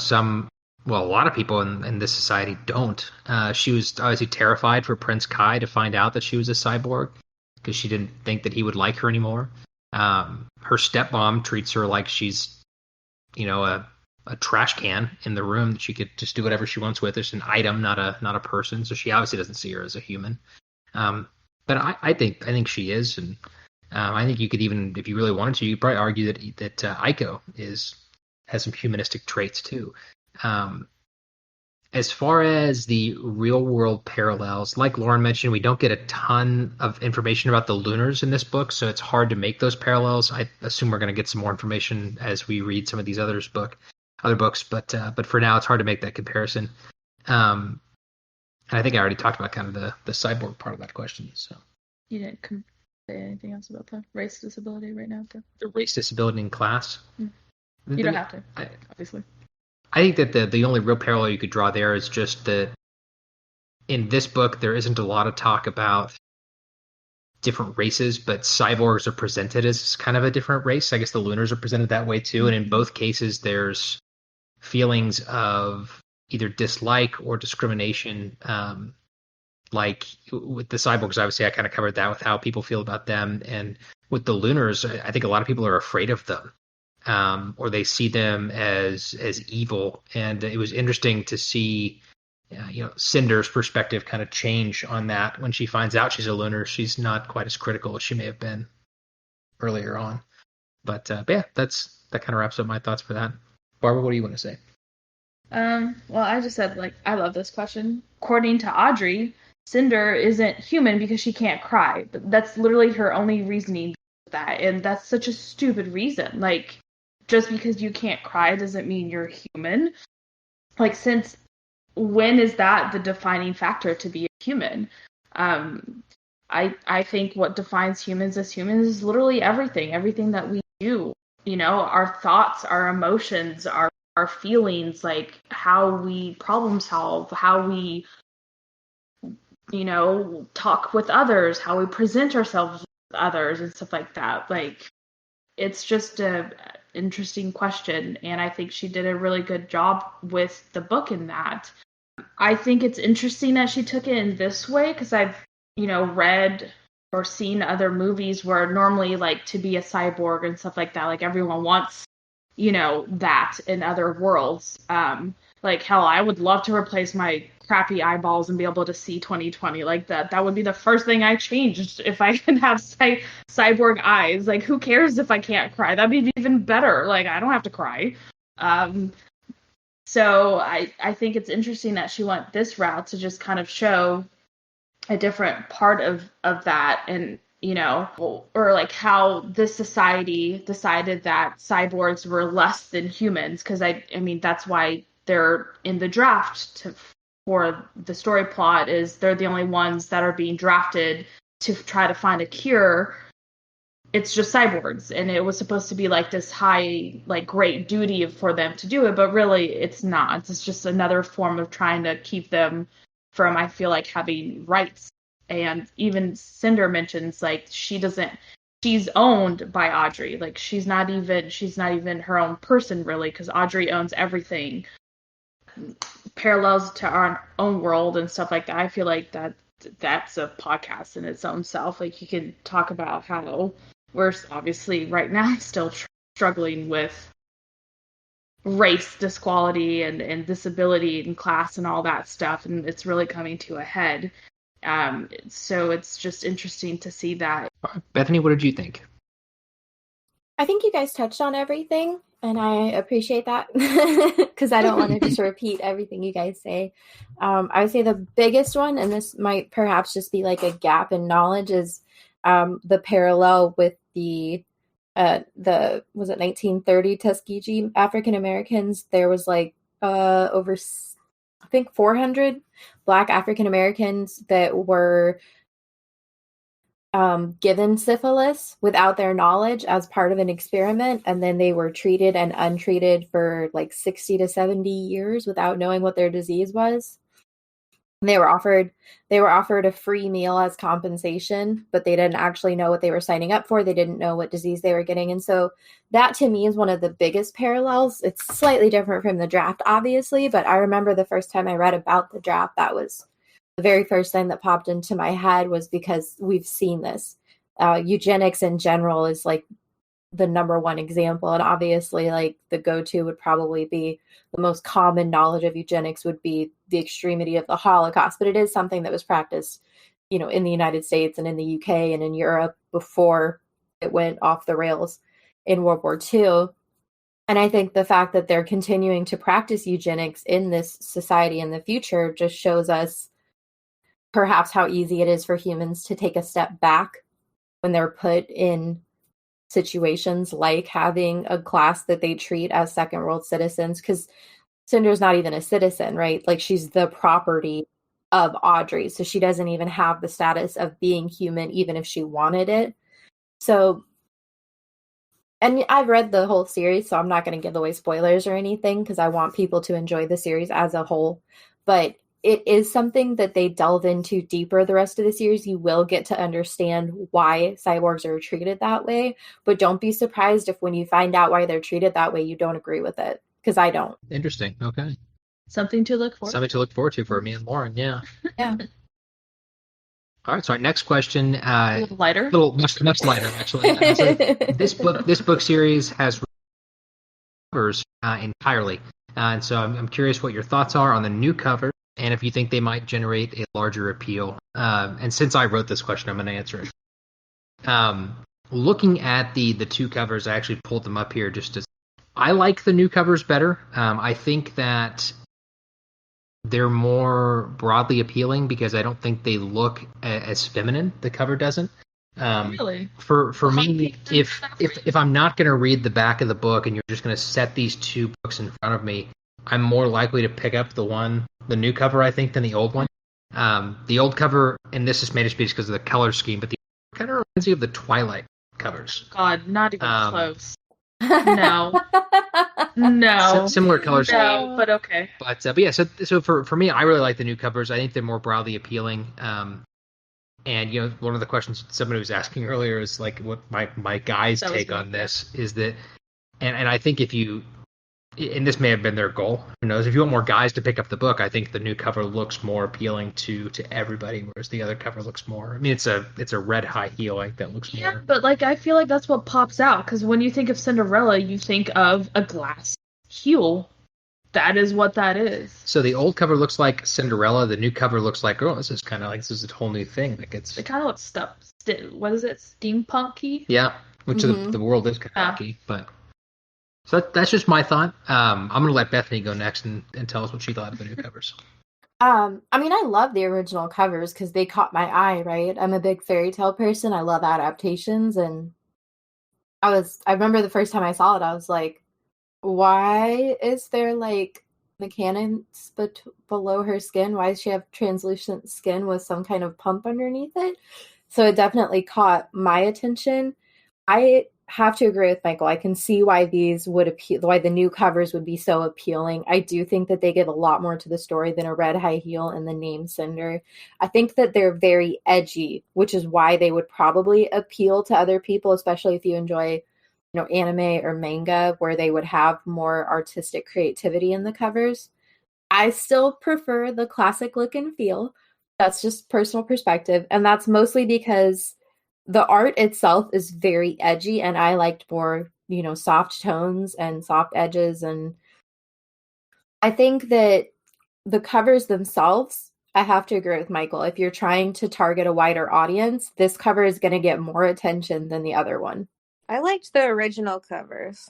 lot of people in this society don't. She was obviously terrified for Prince Kai to find out that she was a cyborg because she didn't think that he would like her anymore. Her stepmom treats her like she's, a trash can in the room that she could just do whatever she wants with. It's an item, not a person. So she obviously doesn't see her as a human. But I think she is, and I think you could even, if you really wanted to, you could probably argue that Aiko has some humanistic traits too. As far as the real world parallels, like Lauren mentioned, we don't get a ton of information about the lunars in this book, so it's hard to make those parallels. I assume we're going to get some more information as we read some of these other books, but for now it's hard to make that comparison. And I think I already talked about kind of the cyborg part of that question. So you didn't say anything else about the race disability right now? The race disability in class? You don't have to, obviously. I think that the only real parallel you could draw there is just that in this book there isn't a lot of talk about different races, but cyborgs are presented as kind of a different race. I guess the lunars are presented that way too, and in both cases there's feelings of either dislike or discrimination. Like with the cyborgs, obviously I kind of covered that with how people feel about them, and with the lunars, I think a lot of people are afraid of them. Or they see them as evil, and it was interesting to see, Cinder's perspective kind of change on that when she finds out she's a lunar. She's not quite as critical as she may have been earlier on. But yeah, that kind of wraps up my thoughts for that. Barbara, what do you want to say? Well, I just said, I love this question. According to Audrey, Cinder isn't human because she can't cry, but that's literally her only reasoning for that, and that's such a stupid reason. Just because you can't cry doesn't mean you're human. Since when is that the defining factor to be a human? I think what defines humans as humans is literally everything that we do. Our thoughts, our emotions, our our feelings, like how we problem solve, how we, talk with others, how we present ourselves with others and stuff like that. Like, it's just a interesting question, and I think she did a really good job with the book in that. I think it's interesting that she took it in this way, because I've, read or seen other movies where normally, like, to be a cyborg and stuff like that, like, everyone wants, that in other worlds. Like, hell, I would love to replace my crappy eyeballs and be able to see 2020 like that. That would be the first thing I changed if I can have cyborg eyes. Like, who cares if I can't cry? That'd be even better. Like, I don't have to cry. So I think it's interesting that she went this route to just kind of show a different part of that, and or like how this society decided that cyborgs were less than humans, because I mean that's why they're in the draft for the story plot, is they're the only ones that are being drafted to try to find a cure. It's just cyborgs, and it was supposed to be like this high, like, great duty for them to do it, but really it's not. It's just another form of trying to keep them from, I feel like, having rights. And even Cinder mentions, like, she's owned by Audrey. Like, she's not even her own person, really, because Audrey owns everything. Parallels to our own world and stuff like that. I feel like that's a podcast in its own self. Like, you can talk about how we're obviously right now still struggling with race disquality and disability and class and all that stuff, and it's really coming to a head. So it's just interesting to see that. Bethany, what did you think? I think you guys touched on everything, and I appreciate that because I don't want to just repeat everything you guys say. I would say the biggest one, and this might perhaps just be like a gap in knowledge, is the parallel with the was it 1930 Tuskegee African Americans. There was like over, I think, 400 Black African Americans that were given syphilis without their knowledge as part of an experiment, and then they were treated and untreated for like 60 to 70 years without knowing what their disease was. And they were offered a free meal as compensation, but they didn't actually know what they were signing up for. They didn't know what disease they were getting. And so that, to me, is one of the biggest parallels. It's slightly different from the draft, obviously, but I remember the first time I read about the draft, that was the very first thing that popped into my head, was because we've seen this. Eugenics in general is like the number one example. And obviously, like, the go-to would probably be, the most common knowledge of eugenics would be the extremity of the Holocaust. But it is something that was practiced, in the United States and in the UK and in Europe before it went off the rails in World War II. And I think the fact that they're continuing to practice eugenics in this society in the future just shows us perhaps how easy it is for humans to take a step back when they're put in situations like having a class that they treat as second world citizens, because Cinder's not even a citizen, right? Like, she's the property of Audrey, so she doesn't even have the status of being human, even if she wanted it. So, and I've read the whole series, so I'm not going to give away spoilers or anything, because I want people to enjoy the series as a whole, but it is something that they delve into deeper the rest of the series. You will get to understand why cyborgs are treated that way, but don't be surprised if when you find out why they're treated that way, you don't agree with it, because I don't. Interesting. Okay. Something to look forward to for me and Lauren. Yeah. Yeah. All right. So our next question, a little lighter, much lighter, actually. So this book series has covers entirely, and so I'm curious what your thoughts are on the new cover, and if you think they might generate a larger appeal. And since I wrote this question, I'm going to answer it. Looking at the two covers, I actually pulled them up here just to. I like the new covers better. I think that they're more broadly appealing because I don't think they look as feminine. The cover doesn't. Really? For me, if I'm not going to read the back of the book and you're just going to set these two books in front of me, I'm more likely to pick up the new cover, I think, than the old one. The old cover, and this is made just because of the color scheme, but the kind of reminds me of the Twilight covers. God, not even close. No. No. Similar colors. No, but okay. But yeah, so for me, I really like the new covers. I think they're more broadly appealing. And one of the questions somebody was asking earlier is like, what my guy's take on this is that, and I think and this may have been their goal. Who knows? If you want more guys to pick up the book, I think the new cover looks more appealing to everybody, whereas the other cover looks more. I mean, it's a red high heel like that looks more. Yeah, but like I feel like that's what pops out because when you think of Cinderella, you think of a glass heel. That is what that is. So the old cover looks like Cinderella. The new cover looks like, this is a whole new thing. Like it kind of looks stuff. What is it? Steampunky? Yeah, which the world is kind of funky, but. So that's just my thought. I'm going to let Bethany go next and tell us what she thought of the new covers. I mean, I love the original covers because they caught my eye, right? I'm a big fairy tale person. I love adaptations. And I remember the first time I saw it, I was like, why is there like mechanics below her skin? Why does she have translucent skin with some kind of pump underneath it? So it definitely caught my attention. I have to agree with Michael. I can see why these would appeal, why the new covers would be so appealing. I do think that they give a lot more to the story than a red high heel and the name Cinder. I think that they're very edgy, which is why they would probably appeal to other people, especially if you enjoy, anime or manga, where they would have more artistic creativity in the covers. I still prefer the classic look and feel. That's just personal perspective. And that's mostly because the art itself is very edgy, and I liked more, soft tones and soft edges. And I think that the covers themselves, I have to agree with Michael. If you're trying to target a wider audience, this cover is going to get more attention than the other one. I liked the original covers.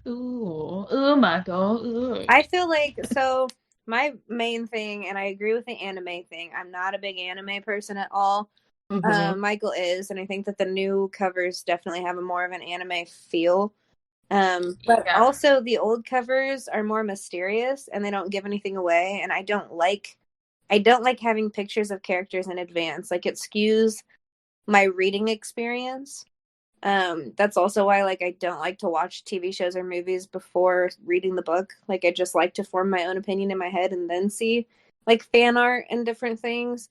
Ooh, Michael. Ooh. I feel like, so my main thing, and I agree with the anime thing, I'm not a big anime person at all. Mm-hmm. Michael is, and I think that the new covers definitely have a more of an anime feel. But also the old covers are more mysterious and they don't give anything away. And I don't like having pictures of characters in advance. Like it skews my reading experience. That's also why I don't like to watch TV shows or movies before reading the book. Like I just like to form my own opinion in my head and then see fan art and different things.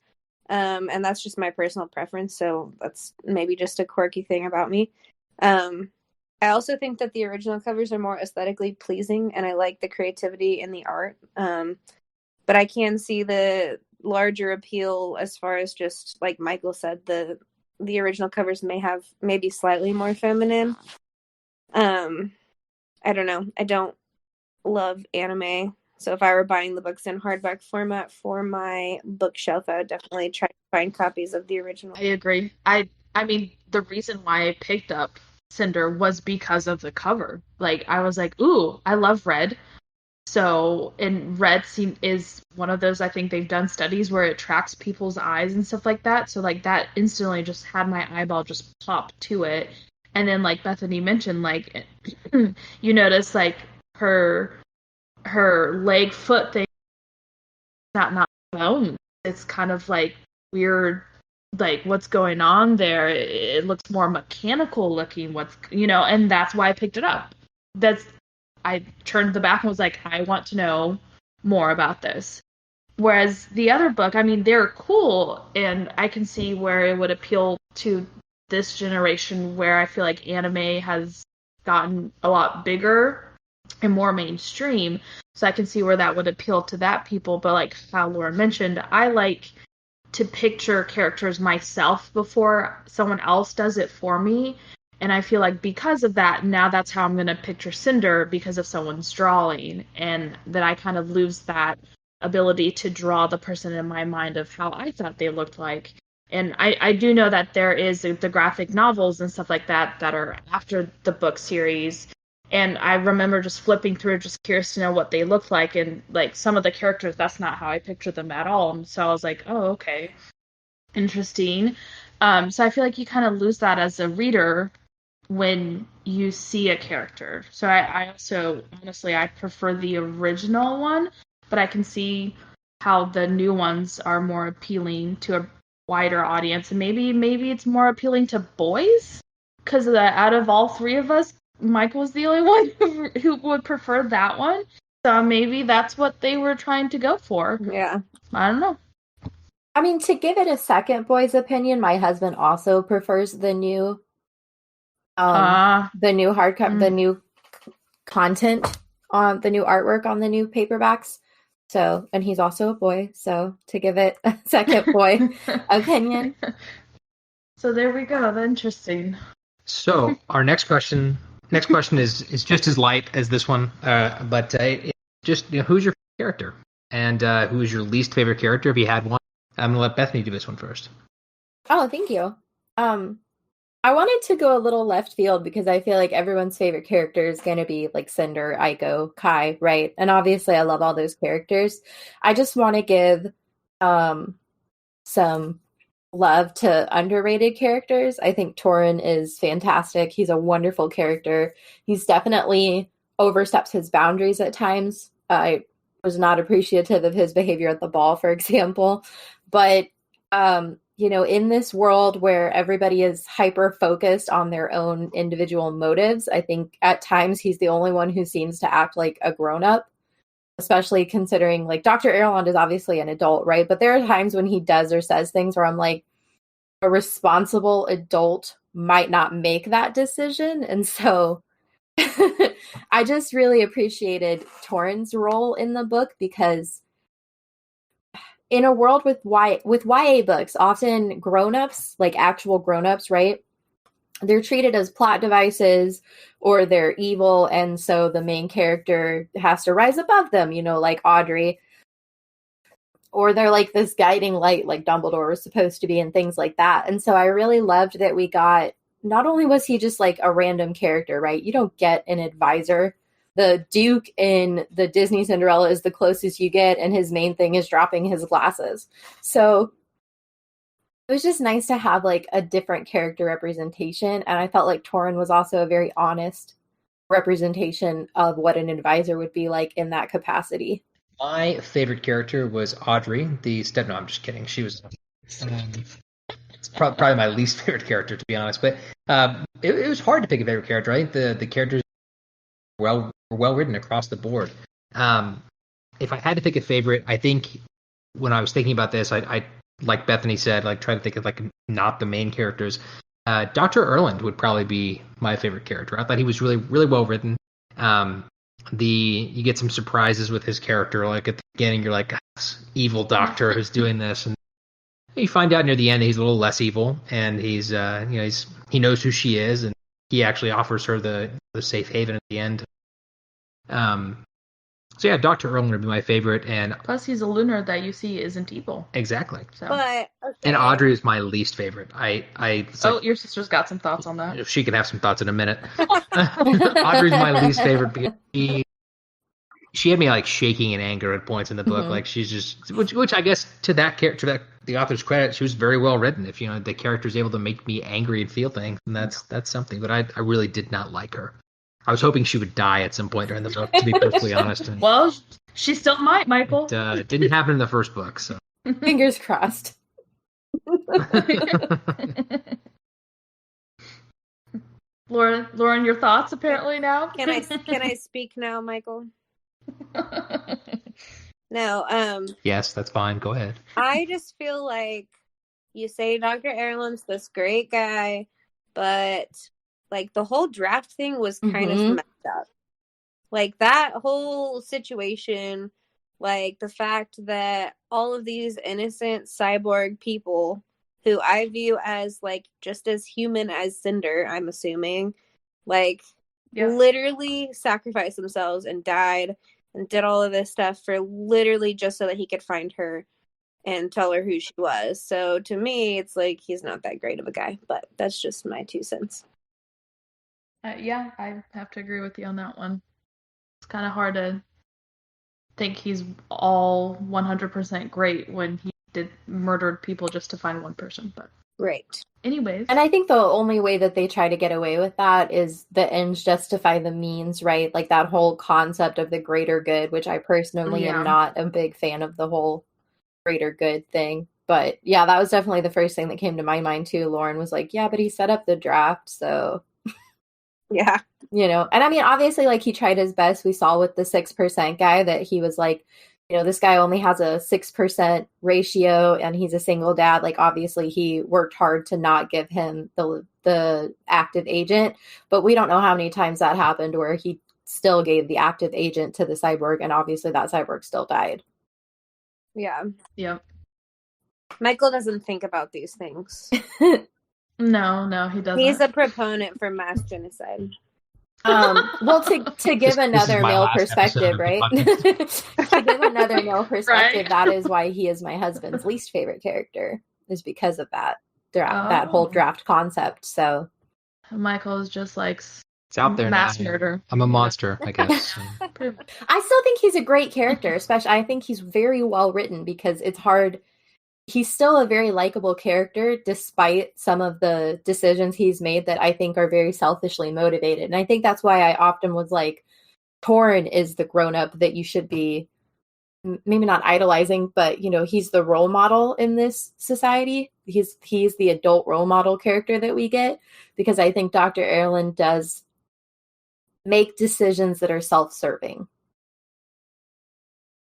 And that's just my personal preference. So that's maybe just a quirky thing about me. I also think that the original covers are more aesthetically pleasing, and I like the creativity in the art. But I can see the larger appeal as far as just like Michael said, the original covers may have maybe slightly more feminine. I don't know. I don't love anime. So if I were buying the books in hardback format for my bookshelf, I would definitely try to find copies of the original. I agree. I mean, the reason why I picked up Cinder was because of the cover. I was like, ooh, I love red. So, and red is one of those, I think they've done studies where it tracks people's eyes and stuff like that. So, that instantly just had my eyeball just pop to it. And then, Bethany mentioned, you notice, her leg foot thing, not bone. It's kind of weird, what's going on there. It looks more mechanical looking, and that's why I picked it up. I turned the back and was like, I want to know more about this. Whereas the other book, I mean, they're cool, and I can see where it would appeal to this generation where I feel like anime has gotten a lot bigger and more mainstream. So I can see where that would appeal to that people. But like how Laura mentioned, I like to picture characters myself before someone else does it for me. And I feel like because of that, now that's how I'm going to picture Cinder because of someone's drawing. And that I kind of lose that ability to draw the person in my mind of how I thought they looked like. And I do know that there is the graphic novels and stuff like that are after the book series. And I remember just flipping through, just curious to know what they looked like. And some of the characters, that's not how I pictured them at all. And so I was like, oh, okay, interesting. So I feel like you kind of lose that as a reader when you see a character. So I also, honestly, I prefer the original one, but I can see how the new ones are more appealing to a wider audience. And maybe it's more appealing to boys, because out of all three of us, Michael's the only one who would prefer that one. So maybe that's what they were trying to go for. Yeah. I don't know. I mean, to give it a second boy's opinion, my husband also prefers the new hardcover, the new content on the new artwork on the new paperbacks. So, and he's also a boy, so to give it a second boy opinion. So there we go. That's interesting. So our next question is just as light as this one, but it's just who's your favorite character, and who is your least favorite character if you had one. I'm gonna let Bethany do this one first. Oh, thank you. I wanted to go a little left field because I feel like everyone's favorite character is going to be like Cinder, Aiko, Kai, right? And obviously I love all those characters. I just want to give some love to underrated characters. I think Torin is fantastic. He's a wonderful character. He's definitely oversteps his boundaries at times. I was not appreciative of his behavior at the ball, for example. But in this world where everybody is hyper focused on their own individual motives, I think at times he's the only one who seems to act like a grown-up, especially considering like Dr. Erland is obviously an adult, right? But there are times when he does or says things where I'm like, a responsible adult might not make that decision. And so I just really appreciated Torin's role in the book because in a world with YA books, often grown-ups, like actual grown-ups, right? They're treated as plot devices or they're evil. And so the main character has to rise above them, like Audrey. Or they're like this guiding light like Dumbledore was supposed to be and things like that. And so I really loved that we got, not only was he just like a random character, right? You don't get an advisor. The Duke in the Disney Cinderella is the closest you get, and his main thing is dropping his glasses. So it was just nice to have like a different character representation. And I felt like Torin was also a very honest representation of what an advisor would be like in that capacity. My favorite character was Audrey, the step. No, I'm just kidding. She was it's probably my least favorite character, to be honest. But it was hard to pick a favorite character. I think the characters were well written across the board. If I had to pick a favorite, I think when I was thinking about this, I like Bethany said, like try to think of like not the main characters. Dr. Erland would probably be my favorite character. I thought he was really really well written. You get some surprises with his character, like at the beginning you're like, this evil doctor who's doing this, and you find out near the end he's a little less evil, and he knows who she is, and he actually offers her the safe haven at the end. So yeah, Dr. Erland would be my favorite, and plus he's a lunar that you see isn't evil. Exactly. So. But okay. And Audrey is my least favorite. Your sister's got some thoughts on that. She can have some thoughts in a minute. Audrey's my least favorite because she had me like shaking in anger at points in the book. Mm-hmm. Like she's just, which I guess to that character, that the author's credit, she was very well written. If the character's able to make me angry and feel things, and that's something. But I really did not like her. I was hoping she would die at some point during the book, to be perfectly honest. And well, she still might, Michael. It didn't happen in the first book, so fingers crossed. Lauren, your thoughts apparently now. Can I speak now, Michael? No. Yes, that's fine. Go ahead. I just feel like you say Dr. Erland's this great guy, but like the whole draft thing was kind of messed up. Like that whole situation, like the fact that all of these innocent cyborg people who I view as like just as human as Cinder, I'm assuming, like literally sacrificed themselves and died and did all of this stuff for literally just so that he could find her and tell her who she was. So to me, it's like he's not that great of a guy, but that's just my 2 cents. I have to agree with you on that one. It's kind of hard to think he's all 100% great when he murdered people just to find one person. But right. Anyways. And I think the only way that they try to get away with that is the ends justify the means, right? Like that whole concept of the greater good, which I personally am not a big fan of the whole greater good thing. But yeah, that was definitely the first thing that came to my mind too. Lauren was like, yeah, but he set up the draft, so... Yeah. You know, and I mean, obviously, like, he tried his best. We saw with the 6% guy that he was like, you know, this guy only has a 6% ratio and he's a single dad. Like, obviously, he worked hard to not give him the active agent, but we don't know how many times that happened where he still gave the active agent to the cyborg, and obviously that cyborg still died. Yeah. Yep. Michael doesn't think about these things. No, he doesn't. He's a proponent for mass genocide. Well, to give another male perspective, right? To give another male perspective, that is why he is my husband's least favorite character, is because of that whole draft concept. So Michael is just like It's out there mass now. murder. I'm a monster, I guess. I still think he's a great character, especially I think he's very well written because it's hard. He's still a very likable character despite some of the decisions he's made that I think are very selfishly motivated. And I think that's why I often was like, Torrin is the grown-up that you should be maybe not idolizing, but, you know, he's the role model in this society. He's the adult role model character that we get, because I think Dr. Ireland does make decisions that are self-serving.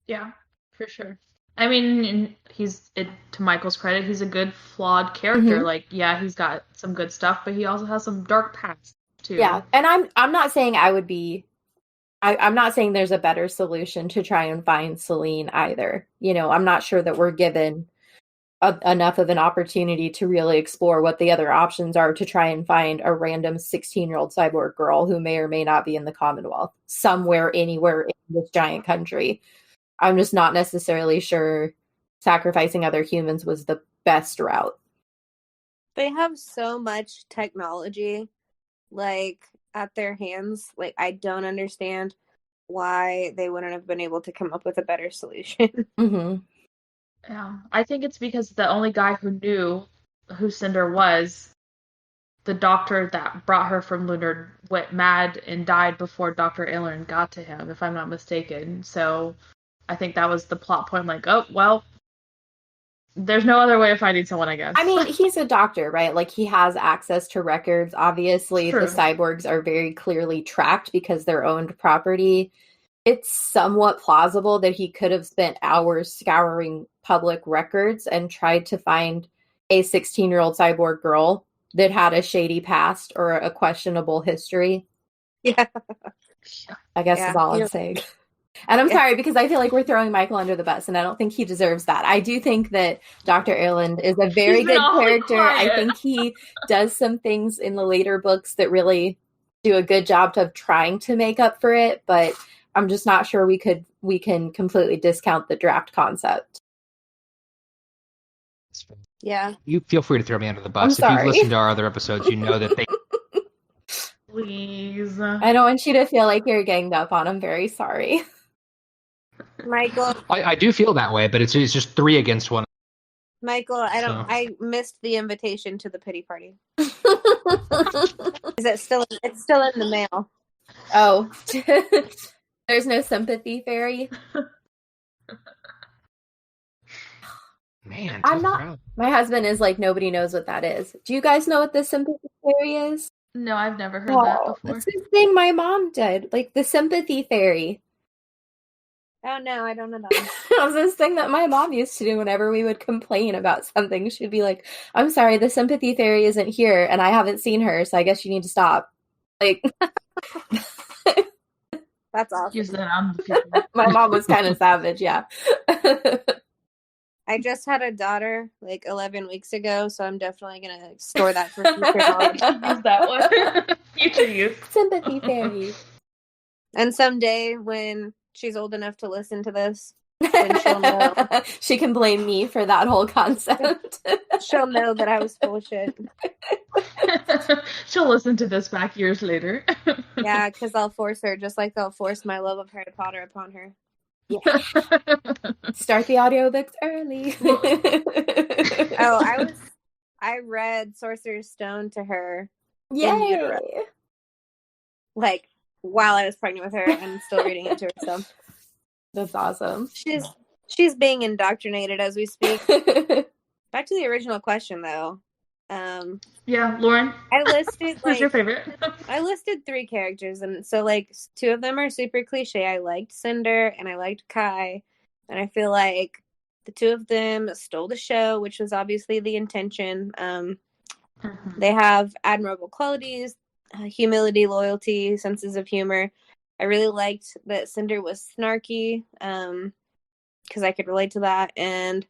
Yeah, for sure. I mean, to Michael's credit, he's a good, flawed character. Mhm. Like, yeah, he's got some good stuff, but he also has some dark past too. Yeah, and I'm not saying I'm not saying there's a better solution to try and find Selene either. You know, I'm not sure that we're given enough of an opportunity to really explore what the other options are to try and find a random 16-year-old cyborg girl who may or may not be in the Commonwealth, somewhere, anywhere in this giant country. I'm just not necessarily sure sacrificing other humans was the best route. They have so much technology, like, at their hands. Like, I don't understand why they wouldn't have been able to come up with a better solution. Mm-hmm. Yeah, I think it's because the only guy who knew who Cinder was, the doctor that brought her from Lunar, went mad and died before Dr. Ireland got to him, if I'm not mistaken. So I think that was the plot point, like, oh, well, there's no other way of finding someone, I guess. I mean, he's a doctor, right? Like, he has access to records. Obviously, True. The cyborgs are very clearly tracked because they're owned property. It's somewhat plausible that he could have spent hours scouring public records and tried to find a 16-year-old cyborg girl that had a shady past or a questionable history. Yeah. I guess is all I'm saying. And I'm sorry, because I feel like we're throwing Michael under the bus, and I don't think he deserves that. I do think that Dr. Ireland is a very good character. Quiet. I think he does some things in the later books that really do a good job of trying to make up for it, but I'm just not sure we can completely discount the draft concept. Yeah. You feel free to throw me under the bus. I'm If sorry. you've listened to our other episodes, you know that they Please. I don't want you to feel like you're ganged up on. I'm very sorry. Michael, I do feel that way, but it's just 3 against 1. I missed the invitation to the pity party. Is it still? It's still in the mail. Oh, there's no sympathy fairy. Man, I'm tough not- crowd. My husband is like, nobody knows what that is. Do you guys know what the sympathy fairy is? No, I've never heard that before. That's the thing my mom did. Like, the sympathy fairy. Oh no, I don't know that. It was this thing that my mom used to do whenever we would complain about something. She'd be like, I'm sorry, the sympathy fairy isn't here, and I haven't seen her, so I guess you need to stop. Like, That's awesome. Use that on the people. my mom was kind of savage, yeah. I just had a daughter like 11 weeks ago, so I'm definitely gonna store that for future knowledge. Use that one. Future use. Sympathy fairy. And someday when she's old enough to listen to this, then she'll know. She can blame me for that whole concept. She'll know that I was full of shit. She'll listen to this back years later. Yeah, because I'll force her, just like they'll force my love of Harry Potter upon her. Yeah. Start the audiobooks early. I read Sorcerer's Stone to her Yay! utero. Like while I was pregnant with her, and still reading it to her. So That's awesome. she's being indoctrinated as we speak. Back to the original question, though. Yeah, Lauren, I listed who's your favorite? I listed 3 characters, and so 2 of them are super cliche. I liked Cinder and I liked Kai, and I feel like the 2 of them stole the show, which was obviously the intention. They have admirable qualities, humility, loyalty, senses of humor. I really liked that Cinder was snarky, because I could relate to that, and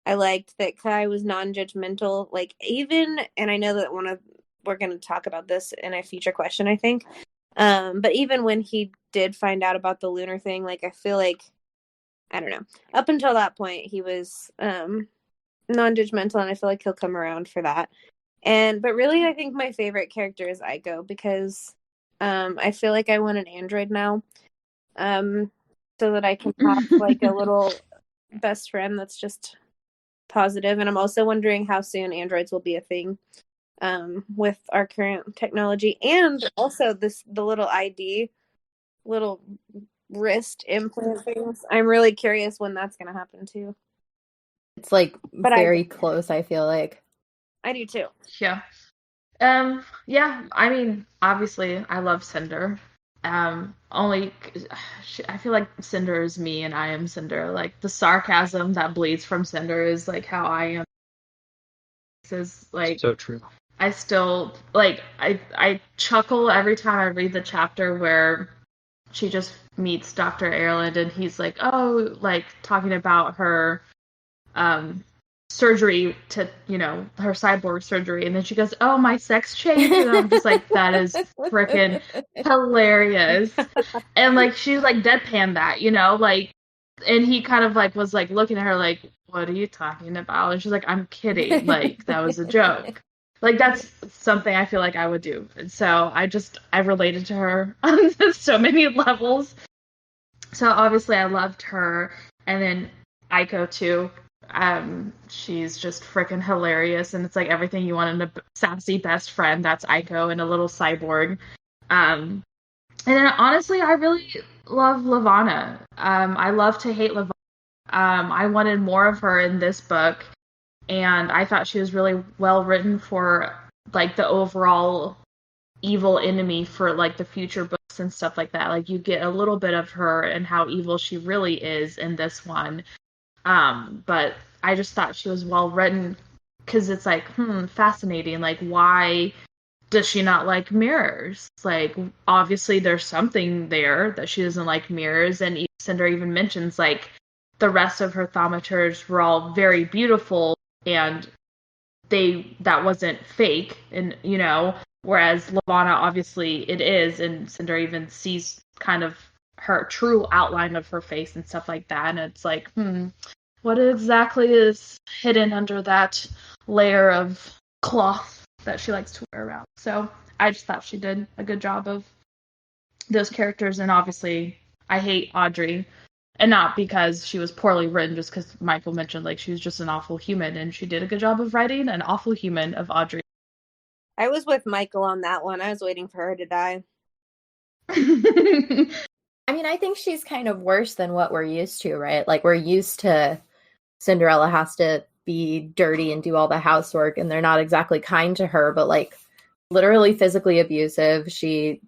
I liked that Kai was non-judgmental. And I know that we're going to talk about this in a future question, I think. But even when he did find out about the lunar thing, I feel like, I don't know, up until that point, he was non-judgmental, and I feel like he'll come around for that. But really, I think my favorite character is Aiko, because I feel like I want an android now, so that I can have a little best friend that's just positive. And I'm also wondering how soon androids will be a thing with our current technology, and also the little little wrist implant things. I'm really curious when that's going to happen too. It's very close, I feel like. I do too. Yeah. Yeah, I mean, obviously I love Cinder. Only I feel like Cinder is me and I am Cinder. The sarcasm that bleeds from Cinder is how I am. This is so true. I still I chuckle every time I read the chapter where she just meets Dr. Ireland, and he's talking about her surgery to, her cyborg surgery, and then she goes, "Oh, my sex change," and I'm just that is freaking hilarious. And she's deadpan that, and he kind of was looking at her what are you talking about? And she's I'm kidding, that was a joke. That's something I feel like I would do. And so I related to her on so many levels. So obviously I loved her. And then Aiko too. She's just freaking hilarious, and it's everything you want in a sassy best friend. That's Aiko, and a little cyborg. And then honestly, I really love Levana. I love to hate Levana. I wanted more of her in this book, and I thought she was really well written for the overall evil enemy for the future books and stuff like that. You get a little bit of her and how evil she really is in this one. But I just thought she was well written, because it's fascinating. Why does she not like mirrors? Obviously there's something there that she doesn't like mirrors, and Cinder even mentions the rest of her thaumaturs were all very beautiful, and that wasn't fake, and whereas Levana obviously it is, and Cinder even sees kind of her true outline of her face and stuff like that, and it's what exactly is hidden under that layer of cloth that she likes to wear around? So I just thought she did a good job of those characters. And obviously I hate Audrey, and not because she was poorly written, just because Michael mentioned she was just an awful human, and she did a good job of writing an awful human of Audrey. I was with Michael on that one. I was waiting for her to die. I mean, I think she's kind of worse than what we're used to, right? We're used to Cinderella has to be dirty and do all the housework, and they're not exactly kind to her, but literally physically abusive. She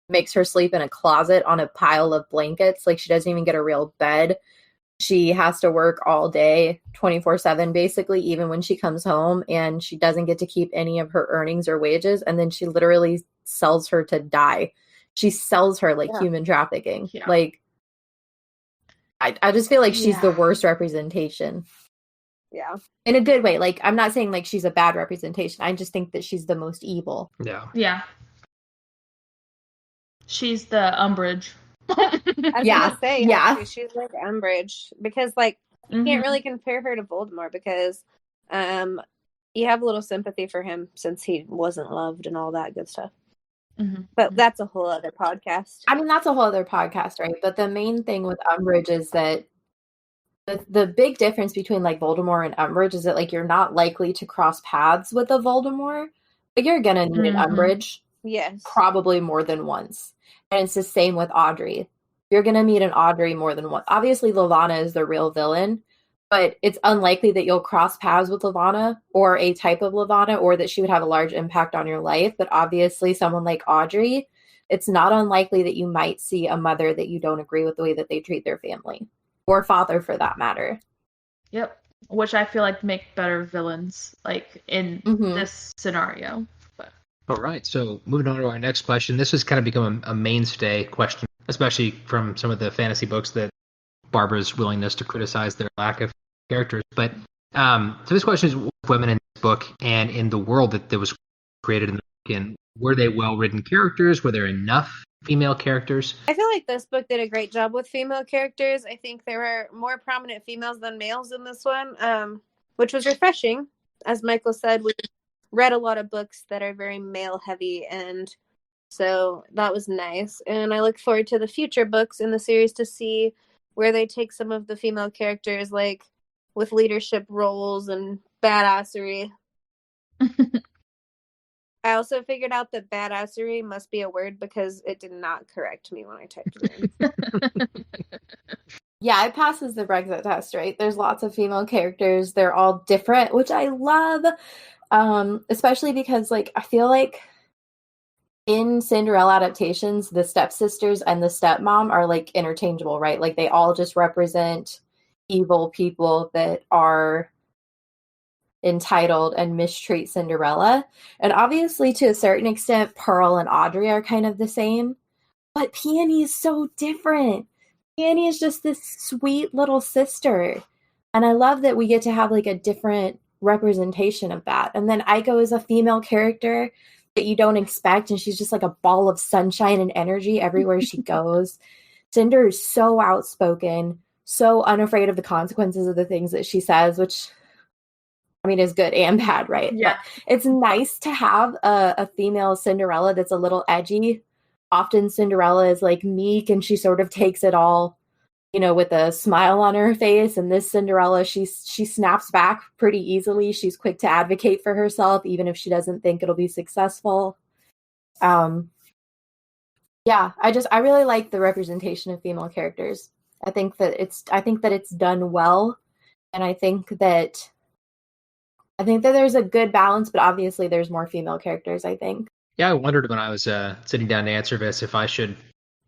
makes her sleep in a closet on a pile of blankets. She doesn't even get a real bed. She has to work all day, 24/7, basically, even when she comes home, and she doesn't get to keep any of her earnings or wages. And then she literally sells her to die. She sells her human trafficking. Yeah. I just feel she's the worst representation. Yeah. In a good way. I'm not saying she's a bad representation. I just think that she's the most evil. Yeah. Yeah. She's the Umbridge. I was gonna say, yeah, she's Umbridge, because you can't really compare her to Voldemort, because you have a little sympathy for him since he wasn't loved and all that good stuff. Mm-hmm. But that's a whole other podcast. I mean, that's a whole other podcast, right? But the main thing with Umbridge is that the big difference between Voldemort and Umbridge is that you're not likely to cross paths with a Voldemort, but you're gonna need an Umbridge. Yes. Probably more than once. And it's the same with Audrey. You're gonna meet an Audrey more than once. Obviously, Levana is the real villain, but it's unlikely that you'll cross paths with Levana or a type of Levana, or that she would have a large impact on your life. But obviously someone like Audrey, it's not unlikely that you might see a mother that you don't agree with the way that they treat their family, or father for that matter. Yep. Which I feel like make better villains, like in this scenario. But. All right. So moving on to our next question. This has kind of become a mainstay question, especially from some of the fantasy books that Barbara's willingness to criticize their lack of characters. But so this question is, women in this book and in the world that was created in the book, and were they well-written characters? Were there enough female characters? I feel like this book did a great job with female characters. I think there were more prominent females than males in this one, which was refreshing. As Michael said, we read a lot of books that are very male-heavy, and so that was nice. And I look forward to the future books in the series to see where they take some of the female characters, like with leadership roles and badassery. I also figured out that badassery must be a word because it did not correct me when I typed it in. Yeah, it passes the Brexit test, right? There's lots of female characters. They're all different, which I love, especially because, like, I feel like in Cinderella adaptations, the stepsisters and the stepmom are, like, interchangeable, right? Like, they all just represent evil people that are entitled and mistreat Cinderella. And obviously, to a certain extent, Pearl and Audrey are kind of the same. But Peony is so different. Peony is just this sweet little sister. And I love that we get to have, like, a different representation of that. And then Aiko is a female character that you don't expect, and she's just like a ball of sunshine and energy everywhere she goes. Cinder is so outspoken, so unafraid of the consequences of the things that she says, which, I mean, is good and bad, right? Yeah. But it's nice to have a female Cinderella that's a little edgy. Often Cinderella is like meek and she sort of takes it all, you know, with a smile on her face. And this Cinderella, she snaps back pretty easily. She's quick to advocate for herself, even if she doesn't think it'll be successful. Yeah, I really like the representation of female characters. I think that it's done well, and I think that there's a good balance, but obviously there's more female characters, I think. Yeah, I wondered when I was sitting down to answer this if I should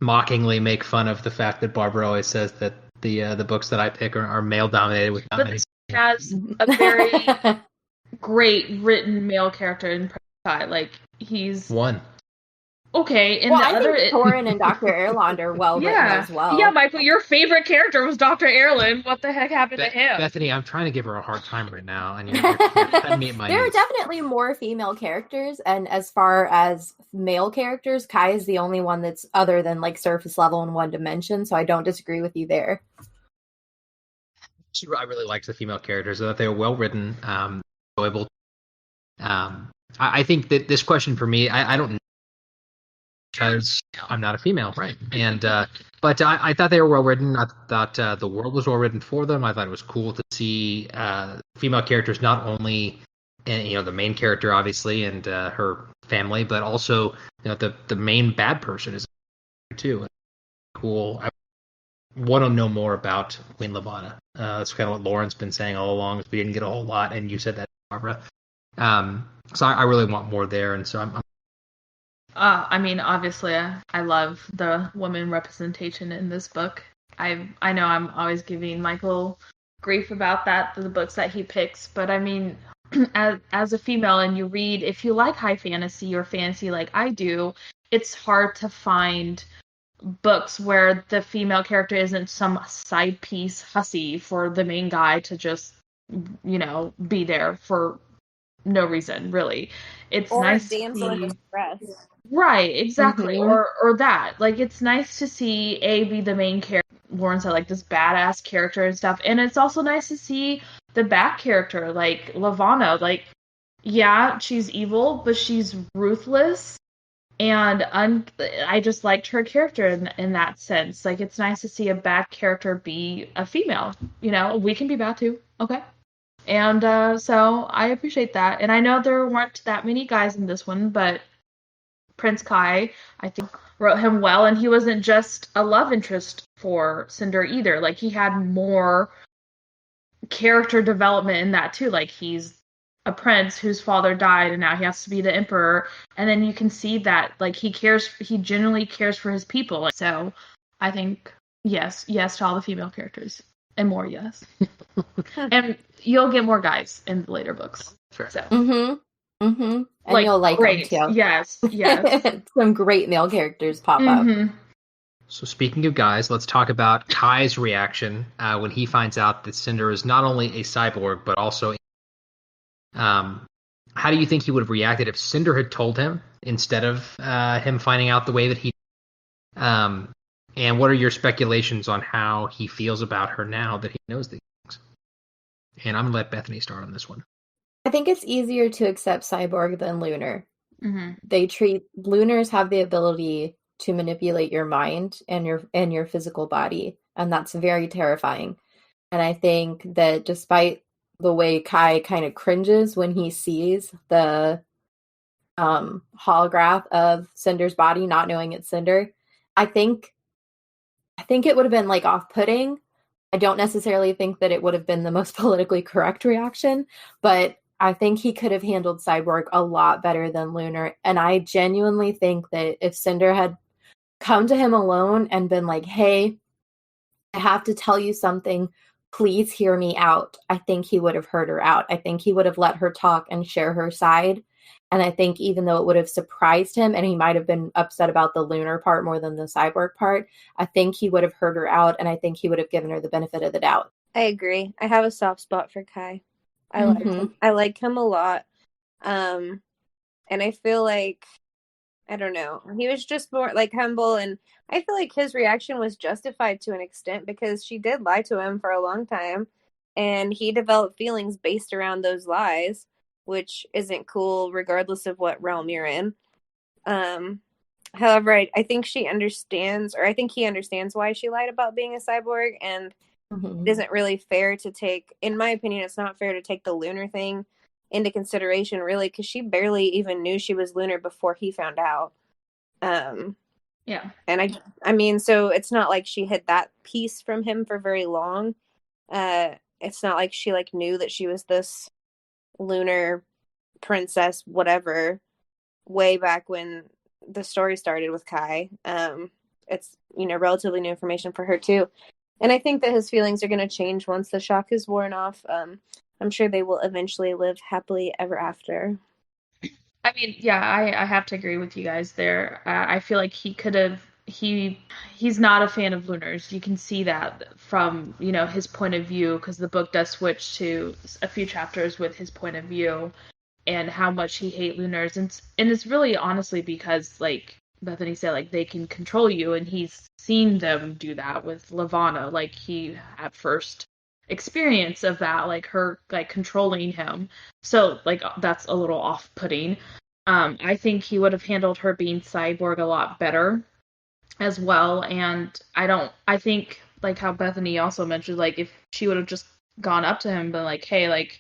mockingly make fun of the fact that Barbara always says that the books that I pick are male dominated with not many. Has a very great written male character in Pride. Like, he's one. Okay, and I think Torin and Dr. Erland are well written as well. Yeah, Michael, your favorite character was Dr. Erland. What the heck happened to him? Bethany, I'm trying to give her a hard time right now, and you're cutting me at my There knees. are definitely more female characters, and as far as male characters, Kai is the only one that's other than like surface level in one dimension, so I don't disagree with you there. I really liked the female characters. I thought they were well written, enjoyable. I think that this question for me, I don't know, because I'm not a female, right? And but I thought they were well written. I thought the world was well written for them. I thought it was cool to see female characters, not only the main character obviously and her family, but also the main bad person is too. Cool. I want to know more about Queen Levana. That's kind of what Lauren's been saying all along. We didn't get a whole lot, and you said that, Barbara. So I really want more there, and so I'm I mean, obviously, I love the woman representation in this book. I know I'm always giving Michael grief about the books that he picks, but I mean, as a female, and you read, if you like high fantasy or fantasy like I do, it's hard to find books where the female character isn't some side piece hussy for the main guy to just, be there for no reason, really. It's or nice damsel in to see. distress. Right, exactly. Mm-hmm. Or that. Like, it's nice to see be the main character. Lauren said, like, this badass character and stuff. And it's also nice to see the back character, like Levana. Like, yeah, she's evil, but she's ruthless. And I just liked her character in that sense. Like, it's nice to see a bad character be a female. We can be bad too. Okay. And so I appreciate that. And I know there weren't that many guys in this one, but Prince Kai, I think, wrote him well, and he wasn't just a love interest for Cinder either. Like, he had more character development in that too. Like, he's a prince whose father died and now he has to be the emperor, and then you can see that like he genuinely cares for his people. Like, so I think yes to all the female characters, and more yes. And you'll get more guys in the later books. Fair. So and like, you'll like great. them too. Yes. Some great male characters pop up. So speaking of guys, let's talk about Kai's reaction when he finds out that Cinder is not only a cyborg, but also how do you think he would have reacted if Cinder had told him instead of him finding out the way that he and what are your speculations on how he feels about her now that he knows these things? And I'm going to let Bethany start on this one. I think it's easier to accept cyborg than lunar. Mm-hmm. Lunars have the ability to manipulate your mind and your physical body, and that's very terrifying. And I think that despite the way Kai kind of cringes when he sees the holograph of Cinder's body, not knowing it's Cinder, I think it would have been like off-putting. I don't necessarily think that it would have been the most politically correct reaction, but I think he could have handled Cyborg a lot better than Lunar. And I genuinely think that if Cinder had come to him alone and been like, hey, I have to tell you something, please hear me out, I think he would have heard her out. I think he would have let her talk and share her side. And I think even though it would have surprised him and he might have been upset about the lunar part more than the cyborg part, I think he would have heard her out, and I think he would have given her the benefit of the doubt. I agree. I have a soft spot for Kai. I like him a lot. And I feel like, I don't know, he was just more like humble, and I feel like his reaction was justified to an extent because she did lie to him for a long time, and he developed feelings based around those lies, which isn't cool regardless of what realm you're in. However, I think she understands, or I think he understands why she lied about being a cyborg, and it isn't really fair to take, in my opinion, it's not fair to take the lunar thing into consideration, really, because she barely even knew she was lunar before he found out. Yeah. And I mean, so it's not like she hid that piece from him for very long. It's not like she like knew that she was this lunar princess, whatever, way back when the story started with Kai. It's, relatively new information for her too. And I think that his feelings are going to change once the shock is worn off. I'm sure they will eventually live happily ever after. I mean, yeah, I have to agree with you guys there. I feel like he could have, he's not a fan of lunars. You can see that from, his point of view, because the book does switch to a few chapters with his point of view and how much he hates lunars. And it's really honestly because, like Bethany said, like, they can control you, and he's seen them do that with Lavana. Like, he at first experience of that, like her like controlling him, so like that's a little off-putting. I think he would have handled her being cyborg a lot better as well. And I think, like how Bethany also mentioned, like if she would have just gone up to him and been like, hey, like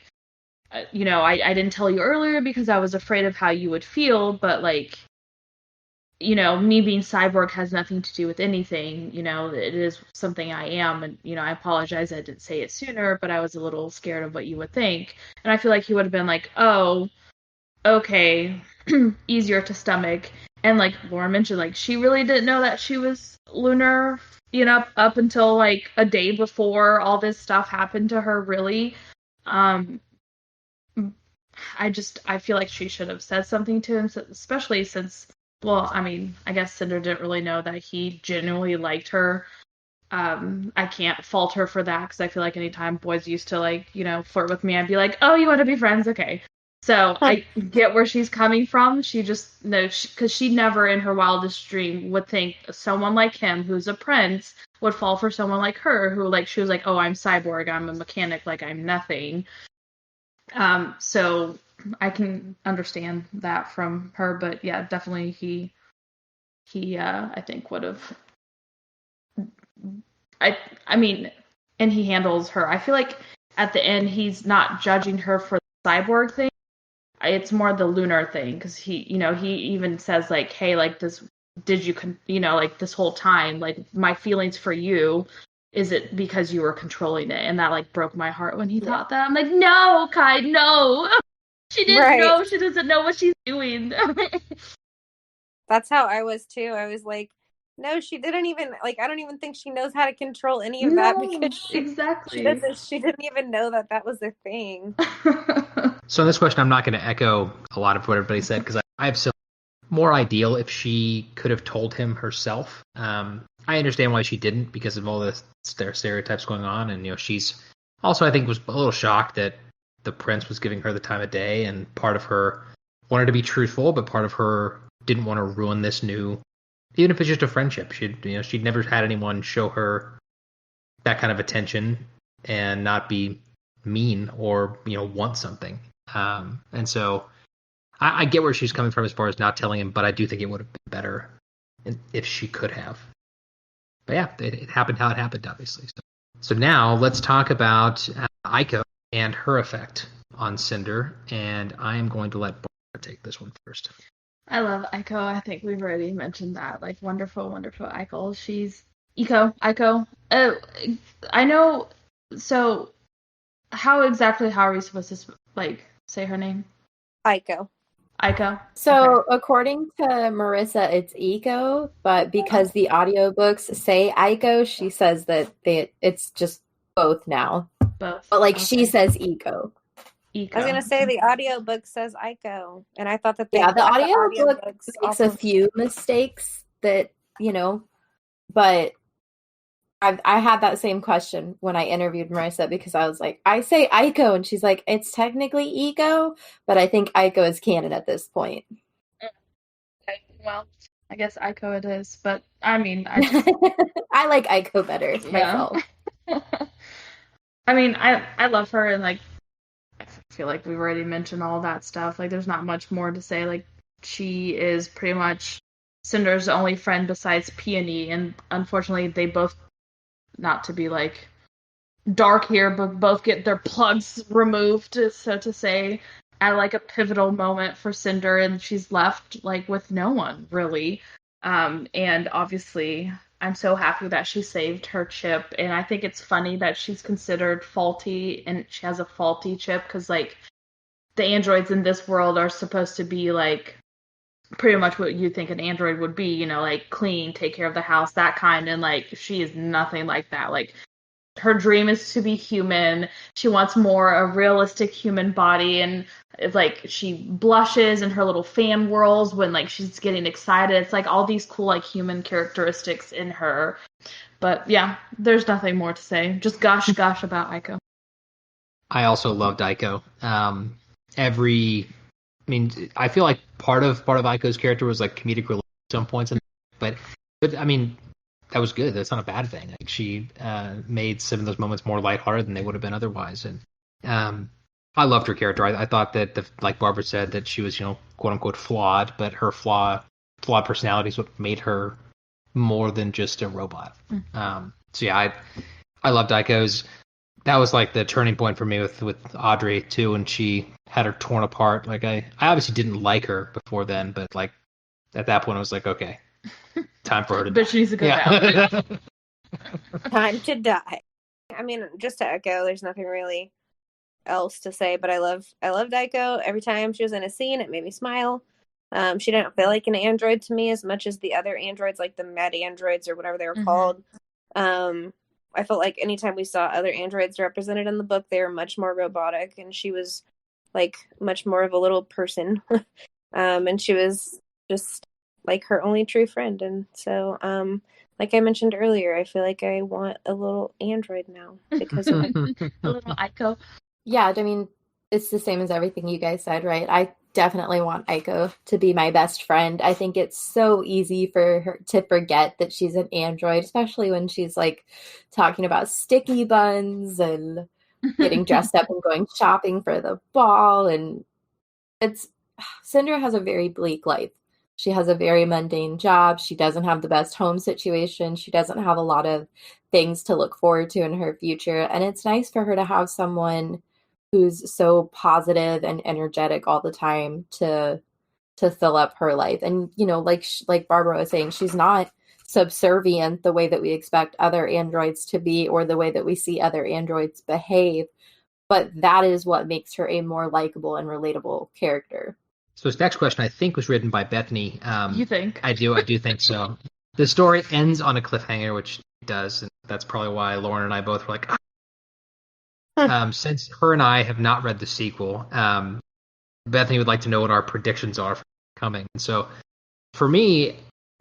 I didn't tell you earlier because I was afraid of how you would feel, but like, me being cyborg has nothing to do with anything. It is something I am, and, I apologize I didn't say it sooner, but I was a little scared of what you would think. And I feel like he would have been like, oh, okay, easier to stomach. And like Laura mentioned, like, she really didn't know that she was lunar, up until like a day before all this stuff happened to her, really. I feel like she should have said something to him, especially since, well, I mean, I guess Cinder didn't really know that he genuinely liked her. I can't fault her for that, because I feel like anytime boys used to, like, flirt with me, I'd be like, oh, you want to be friends? Okay. So I get where she's coming from. She just knows, because she never in her wildest dream would think someone like him, who's a prince, would fall for someone like her, who, like, she was like, oh, I'm cyborg, I'm a mechanic, like, I'm nothing. So I can understand that from her, but yeah, definitely he I think would have, I mean, and he handles her. I feel like at the end he's not judging her for the cyborg thing. It's more the lunar thing, because he even says like, hey, like this, did you like this whole time, like my feelings for you is it because you were controlling it? And that like broke my heart when he thought that. I'm like, no, Kai, no. She didn't know. She doesn't know what she's doing. That's how I was too. I was like, no, she didn't even, like, I don't even think she knows how to control any of that because exactly. She didn't even know that was a thing. So in this question, I'm not going to echo a lot of what everybody said because I have some more ideal if she could have told him herself. I understand why she didn't because of all the stereotypes going on. And, she's also, I think, was a little shocked that the prince was giving her the time of day. And part of her wanted to be truthful, but part of her didn't want to ruin this new, even if it's just a friendship. She'd never had anyone show her that kind of attention and not be mean or, want something. And so I get where she's coming from as far as not telling him, but I do think it would have been better if she could have. But yeah, it happened how it happened, obviously. So now let's talk about Aiko and her effect on Cinder, and I am going to let Barbara take this one first. I love Aiko. I think we've already mentioned that. Like, wonderful, wonderful Aiko. She's Aiko. I know. So, how are we supposed to say her name? Aiko. So, according to Marissa, it's Eiko, but because the audiobooks say Aiko, she says that it's just both now. Both. But she says Eiko. I was gonna say the audiobook says Aiko, and I thought that the audiobook makes a few mistakes that but I had that same question when I interviewed Marissa because I was like, I say Aiko, and she's like, it's technically Eiko, but I think Aiko is canon at this point. Okay, well, I guess Aiko it is, but I mean, I like Aiko better myself. I mean, I love her, and I feel like we've already mentioned all that stuff. Like, there's not much more to say. Like, she is pretty much Cinder's only friend besides Peony, and unfortunately, they both, not to be dark here, but both get their plugs removed, so to say, at a pivotal moment for Cinder, and she's left with no one really. And obviously, I'm so happy that she saved her chip, and I think it's funny that she's considered faulty and she has a faulty chip because the androids in this world are supposed to be pretty much what you think an android would be, clean, take care of the house, that kind, and she is nothing like that. Her dream is to be human. She wants a realistic human body, and it's she blushes and her little fan whirls when she's getting excited. It's all these cool human characteristics in her. But yeah, there's nothing more to say. Just gush about Aiko. I also loved Aiko. I feel like part of Aiko's character was comedic relief at some points, but I mean, that was good. That's not a bad thing. She made some of those moments more lighthearted than they would have been otherwise. And I loved her character. I thought that, like Barbara said, that she was, quote unquote flawed, but her flawed personality is what made her more than just a robot. So yeah, I loved Aiko's. That was the turning point for me with Audrey too, when she had her torn apart. I obviously didn't like her before then, but at that point I was okay, time for her to die. But she needs to go down. Time to die. I mean, just to echo, there's nothing really else to say, but I loved Aiko. Every time she was in a scene, it made me smile. She didn't feel like an android to me as much as the other androids, the med androids or whatever they were called. I felt like anytime we saw other androids represented in the book, they were much more robotic, and she was much more of a little person. And she was just her only true friend. And so, like I mentioned earlier, I feel like I want a little android now because of a little Aiko. Yeah, I mean, it's the same as everything you guys said, right? I definitely want Aiko to be my best friend. I think it's so easy for her to forget that she's an android, especially when she's talking about sticky buns and getting dressed up and going shopping for the ball. And Cinder has a very bleak life. She has a very mundane job. She doesn't have the best home situation. She doesn't have a lot of things to look forward to in her future. And it's nice for her to have someone who's so positive and energetic all the time to fill up her life. And like Barbara was saying, she's not subservient the way that we expect other androids to be, or the way that we see other androids behave. But that is what makes her a more likable and relatable character. So this next question, I think, was written by Bethany. You think? I do think so. The story ends on a cliffhanger, which it does, and that's probably why Lauren and I both were like, since her and I have not read the sequel, Bethany would like to know what our predictions are for coming. And so for me,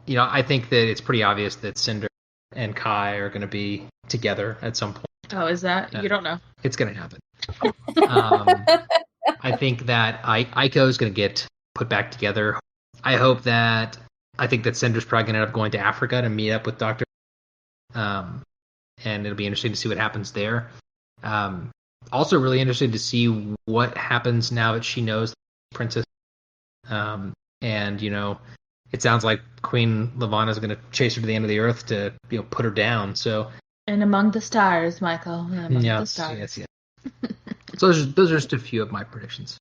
I think that it's pretty obvious that Cinder and Kai are going to be together at some point. Oh, is that? You don't know. It's going to happen. I think that Aiko is going to get put back together. I think that Cinder's probably going to end up going to Africa to meet up with Dr. And it'll be interesting to see what happens there. Also really interested to see what happens now that she knows the princess. And, it sounds like Queen Levana is going to chase her to the end of the earth to, put her down. So. And among the stars, Michael. Among the stars. Yes. So those are just a few of my predictions.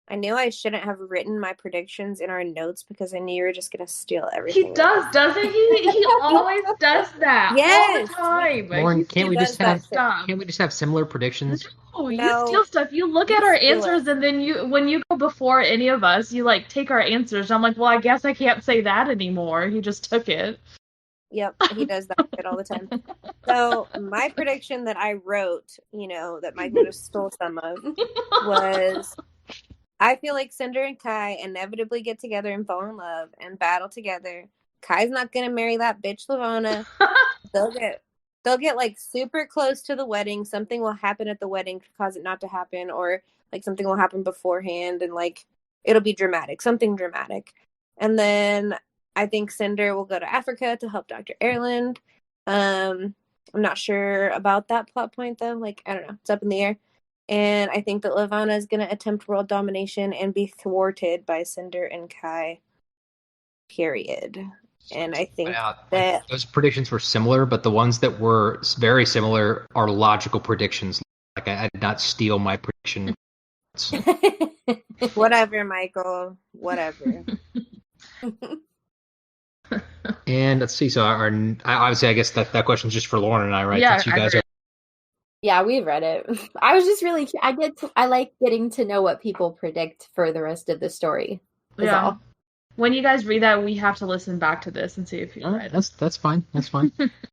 I knew I shouldn't have written my predictions in our notes because I knew you were just going to steal everything. He does, doesn't he? He always does that. Yes. All the time. Lauren, can't we just have similar predictions? No, you steal stuff. You look at our answers, and then when you go before any of us, you take our answers. I'm like, well, I guess I can't say that anymore. He just took it. Yep, he does that shit all the time. So my prediction that I wrote, that Michael just stole some of, was I feel like Cinder and Kai inevitably get together and fall in love and battle together. Kai's not gonna marry that bitch Levana. They'll get super close to the wedding. Something will happen at the wedding to cause it not to happen, or something will happen beforehand, and it'll be dramatic, something dramatic. And then I think Cinder will go to Africa to help Dr. Erland. I'm not sure about that plot point though. I don't know. It's up in the air. And I think that Levana is going to attempt world domination and be thwarted by Cinder and Kai. Period. And I think that those predictions were similar, but the ones that were very similar are logical predictions. I did not steal my prediction. Whatever, Michael. Whatever. And let's see. So obviously, I guess that question's just for Lauren and I, right? Yeah, since you guys are. Yeah, we've read it. I was just really, I like getting to know what people predict for the rest of the story. Yeah. All. When you guys read that, we have to listen back to this and see if you read it. That's fine. That's fine.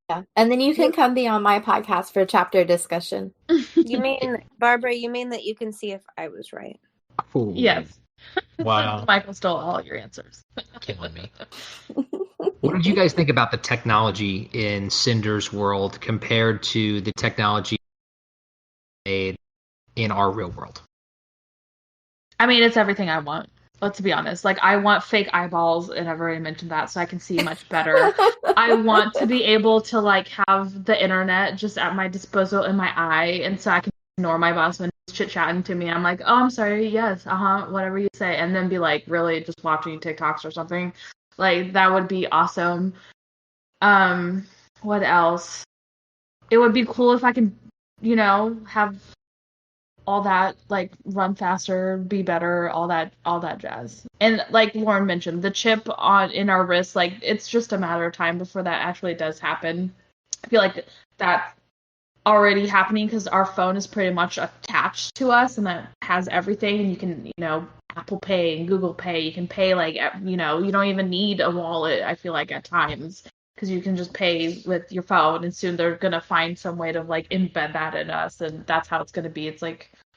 Yeah. And then you can come be on my podcast for chapter discussion. You mean, Barbara, that you can see if I was right? Ooh. Yes. Wow. Michael stole all your answers. Killing me. What did you guys think about the technology in Cinder's world compared to the technology made in our real world? I mean, it's everything I want. Let's be honest. I want fake eyeballs, and I've already mentioned that, so I can see much better. I want to be able to have the internet just at my disposal in my eye, and so I can ignore my boss when he's chit-chatting to me. I'm like, oh, I'm sorry, yes, whatever you say, and then be really just watching TikToks or something. That would be awesome. What else? It would be cool if I can, have all that, run faster, be better, all that jazz. And Lauren mentioned, the chip in our wrist, it's just a matter of time before that actually does happen. I feel like that's already happening because our phone is pretty much attached to us, and that has everything, and you can, Apple Pay and Google Pay, you can pay, you don't even need a wallet, I feel like, at times, because you can just pay with your phone, and soon they're going to find some way to, embed that in us, and that's how it's going to be. It's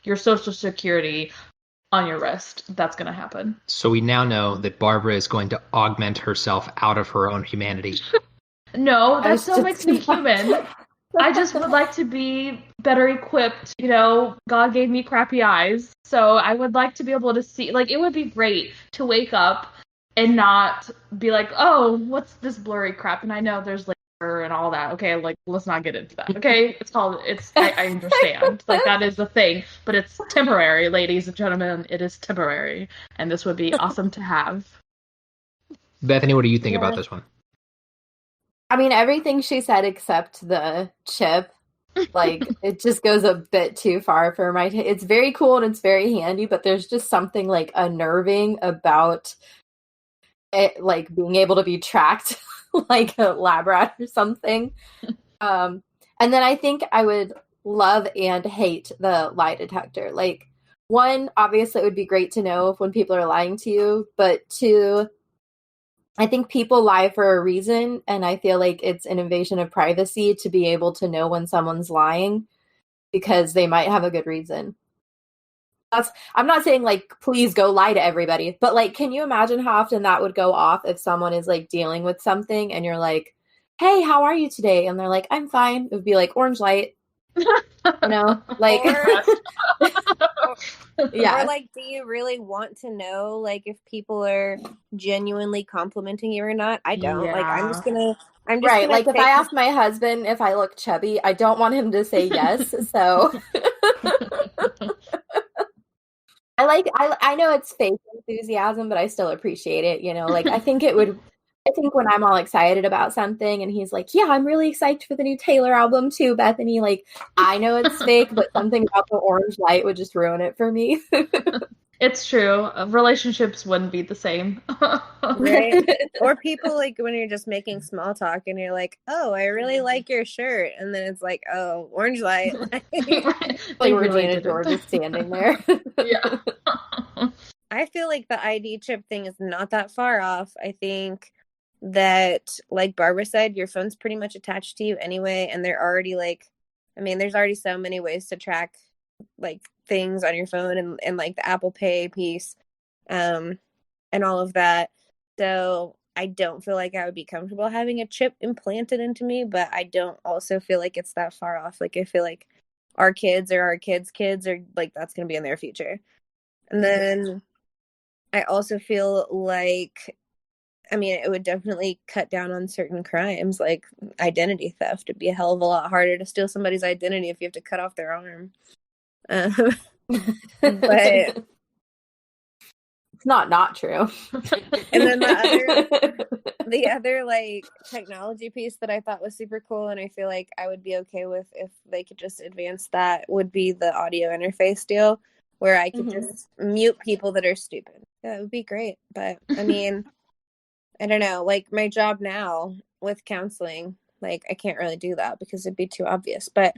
your social security on your wrist. That's going to happen. So we now know that Barbara is going to augment herself out of her own humanity. No, that still makes me human. I just would like to be better equipped. God gave me crappy eyes, so I would like to be able to see. It would be great to wake up and not be like, oh, what's this blurry crap? And I know there's laser and all that. Okay, let's not get into that. Okay, I understand. That is the thing, but it's temporary, ladies and gentlemen. It is temporary, and this would be awesome to have. Bethany, what do you think about this one? I mean, everything she said except the chip, it just goes a bit too far for my it's very cool and it's very handy, but there's just something unnerving about like being able to be tracked like a lab rat or something. And then I think I would love and hate the lie detector. Like, one, obviously it would be great to know if when people are lying to you, but two, I think people lie for a reason, and I feel like it's an invasion of privacy to be able to know when someone's lying because they might have a good reason. I'm not saying like please go lie to everybody, but like can you imagine how often that would go off if someone is like dealing with something and you're like, "Hey, how are you today?" and they're like, "I'm fine." It would be like orange light. You know, like yeah. Or like, do you really want to know like if people are genuinely complimenting you or not? I don't. Yeah. Like I'm just gonna like if I ask my husband if I look chubby, I don't want him to say yes. So I know it's fake enthusiasm, but I still appreciate it, you know. Like I think when I'm all excited about something and he's like, "Yeah, I'm really excited for the new Taylor album too, Bethany." Like I know it's fake, but something about the orange light would just ruin it for me. It's true. Relationships wouldn't be the same. Right? Or people like when you're just making small talk and you're like, "Oh, I really like your shirt," and then it's like, "Oh, orange light." Like Regina George is standing there. Yeah. I feel like the ID chip thing is not that far off. I think that, like Barbara said, your phone's pretty much attached to you anyway, and they're already like, I mean, there's already so many ways to track like things on your phone and like the Apple Pay piece, and all of that. So I don't feel like I would be comfortable having a chip implanted into me, but I don't also feel like it's that far off. Like I feel like our kids or our kids' kids are like that's going to be in their future. And then I also feel like, I mean, it would definitely cut down on certain crimes, like identity theft. It'd be a hell of a lot harder to steal somebody's identity if you have to cut off their arm. But it's not true. And then the other like technology piece that I thought was super cool, and I feel like I would be okay with if they could just advance that, would be the audio interface deal, where I could just mute people that are stupid. Yeah, it would be great. But I mean, I don't know, like my job now with counseling, like I can't really do that because it'd be too obvious. But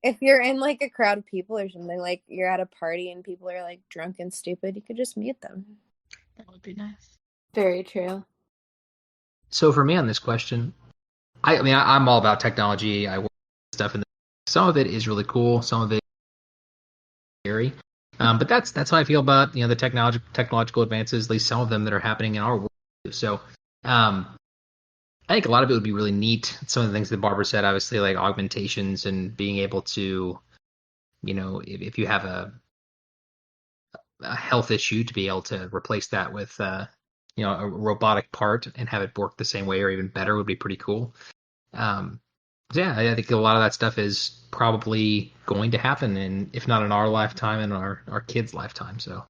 if you're in like a crowd of people or something, like you're at a party and people are like drunk and stupid, you could just mute them. That would be nice. Very true. So for me on this question, I mean, I'm all about technology. I work with stuff, and some of it is really cool. Some of it is scary. But that's how I feel about the technological advances, at least some of them that are happening in our world. So I think a lot of it would be really neat. Some of the things that Barbara said, obviously, like augmentations and being able to, if you have a health issue, to be able to replace that with a robotic part and have it work the same way or even better would be pretty cool. Yeah, I think a lot of that stuff is probably going to happen, and if not in our lifetime, in our kids' lifetime. So,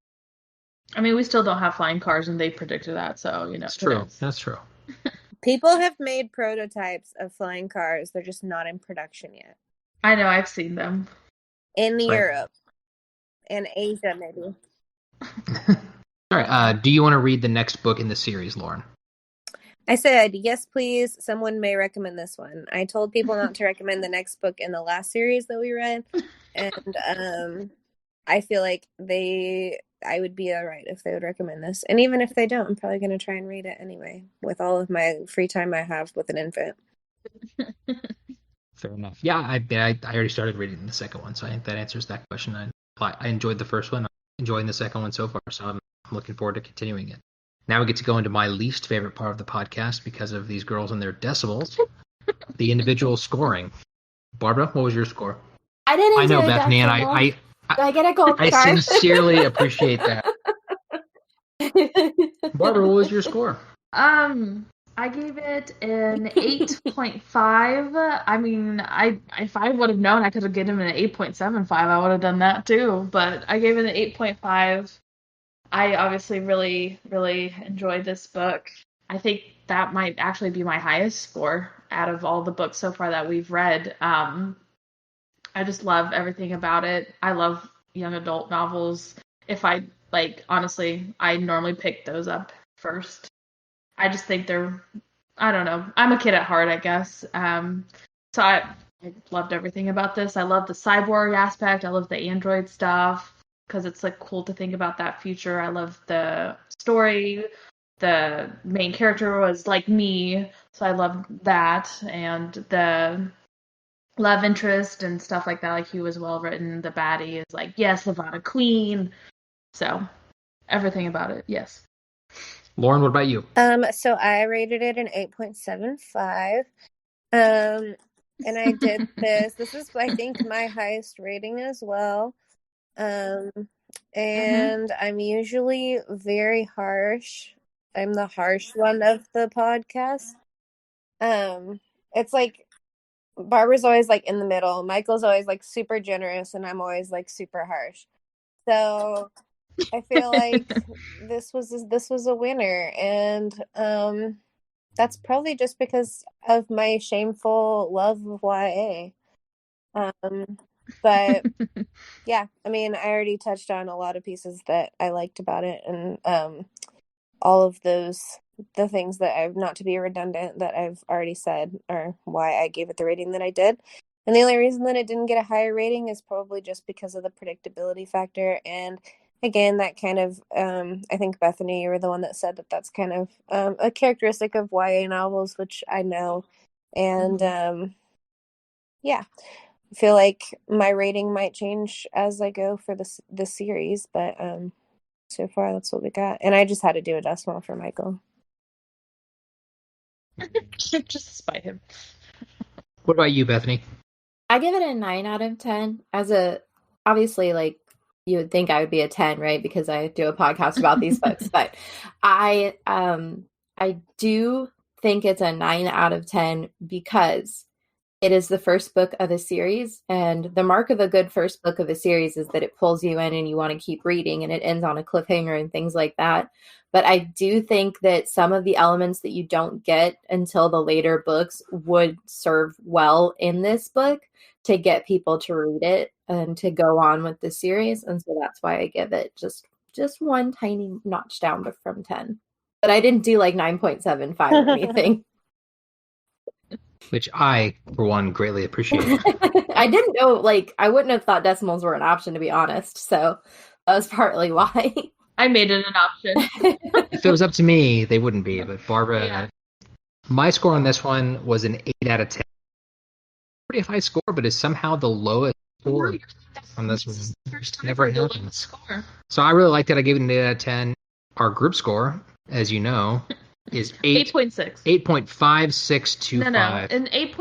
I mean, we still don't have flying cars, and they predicted that, so That's true. That's true. People have made prototypes of flying cars; they're just not in production yet. I know, I've seen them in Europe and Asia, maybe. All right. Do you want to read the next book in the series, Lauren? I said, yes, please. Someone may recommend this one. I told people not to recommend the next book in the last series that we read. And I feel like I would be all right if they would recommend this. And even if they don't, I'm probably going to try and read it anyway with all of my free time I have with an infant. Fair enough. Yeah, I already started reading the second one, so I think that answers that question. I enjoyed the first one. I'm enjoying the second one so far, so I'm looking forward to continuing it. Now we get to go into my least favorite part of the podcast because of these girls and their decibels, the individual scoring. Barbara, what was your score? I didn't. I know, Bethany, and I get a gold star? I sincerely appreciate that. Barbara, what was your score? I gave it an 8.5. I mean, if I would have known I could have given it an 8.75, I would have done that too. But I gave it an 8.5. I obviously really, really enjoyed this book. I think that might actually be my highest score out of all the books so far that we've read. I just love everything about it. I love young adult novels. Honestly, I normally pick those up first. I just think I don't know. I'm a kid at heart, I guess. So I loved everything about this. I love the cyborg aspect. I love the android stuff because it's like cool to think about that future. I love the story. The main character was like me, so I love that, and the love interest and stuff like that. Like he was well written. The baddie is like, yes, Levana Queen. So everything about it, yes. Lauren, what about you? So I rated it an 8.75. And I did this. This is, I think, my highest rating as well. And I'm usually very harsh. I'm the harsh one of the podcast. It's like Barbara's always like in the middle. Michael's always like super generous, and I'm always like super harsh. So I feel like this was a winner, and that's probably just because of my shameful love of YA. But yeah, I mean, I already touched on a lot of pieces that I liked about it, and all of the things that I've, not to be redundant, that I've already said are why I gave it the rating that I did. And the only reason that it didn't get a higher rating is probably just because of the predictability factor. And again, that kind of, I think Bethany, you were the one that said that that's kind of a characteristic of YA novels, which I know. And yeah, I feel like my rating might change as I go for the series, but so far that's what we got. And I just had to do a decimal for Michael. Just to spite him. What about you, Bethany? I give it a 9 out of 10. Obviously, like, you would think I would be a 10, right? Because I do a podcast about these books. But I do think it's a 9 out of 10 because it is the first book of a series. And the mark of a good first book of a series is that it pulls you in and you want to keep reading, and it ends on a cliffhanger and things like that. But I do think that some of the elements that you don't get until the later books would serve well in this book to get people to read it and to go on with the series. And so that's why I give it just one tiny notch down from 10. But I didn't do like 9.75 or anything. Which I, for one, greatly appreciate. I didn't know, like, I wouldn't have thought decimals were an option, to be honest. So that was partly why. I made it an option. If it was up to me, they wouldn't be. But Barbara, my score on this one was an 8 out of 10. Pretty high score, but is somehow the lowest score on this one. Never happened. Score. So I really liked it. I gave it an 8 out of 10. Our group score, as you know, is 8.6. 8.5625. No, an 8.6,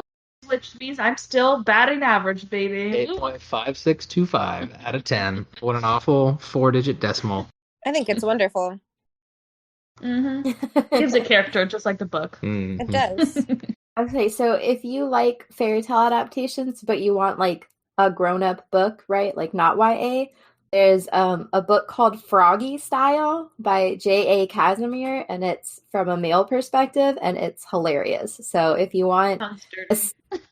which means I'm still batting average, baby. 8.5625 out of 10. What an awful 4-digit decimal. I think it's wonderful. Gives it character, just like the book. Mm-hmm. It does. Okay, so if you like fairy tale adaptations, but you want like a grown-up book, right? Like not YA, there's a book called Froggy Style by J.A. Casimir, and it's from a male perspective, and it's hilarious. So if you want,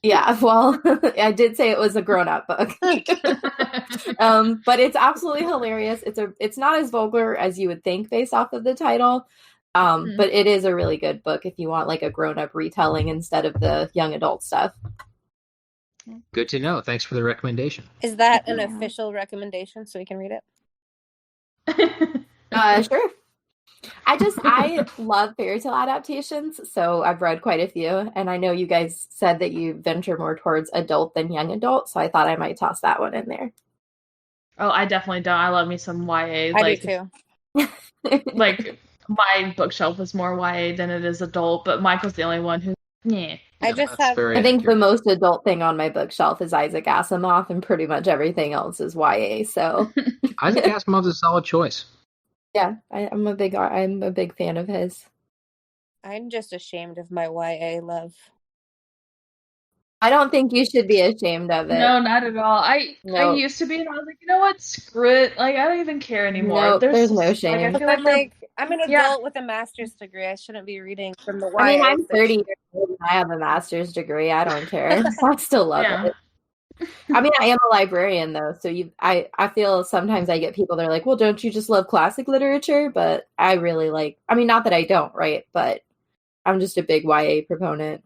yeah, well, I did say it was a grown-up book, but it's absolutely hilarious. It's not as vulgar as you would think based off of the title. But it is a really good book if you want like a grown-up retelling instead of the young adult stuff. Good to know. Thanks for the recommendation. Is that an official recommendation so we can read it? Sure. I love fairy tale adaptations, so I've read quite a few, and I know you guys said that you venture more towards adult than young adult, so I thought I might toss that one in there. Oh, I definitely don't. I love me some YA. I do too. Like, my bookshelf is more YA than it is adult, but Michael's the only one who, yeah. I think the most adult thing on my bookshelf is Isaac Asimov, and pretty much everything else is YA. So Isaac Asimov's a solid choice. Yeah, I'm a big fan of his. I'm just ashamed of my YA love. I don't think you should be ashamed of it. No, not at all. I used to be, and I was like, you know what? Screw it. Like, I don't even care anymore. No, there's no shame. Like, I'm an adult with a master's degree. I shouldn't be reading from the YA. I mean, I'm 30 years old and I have a master's degree. I don't care. I still love it. I mean, I am a librarian though, so I feel sometimes I get people that are like, well, don't you just love classic literature? But I really like, I mean, not that I don't, right? But I'm just a big YA proponent.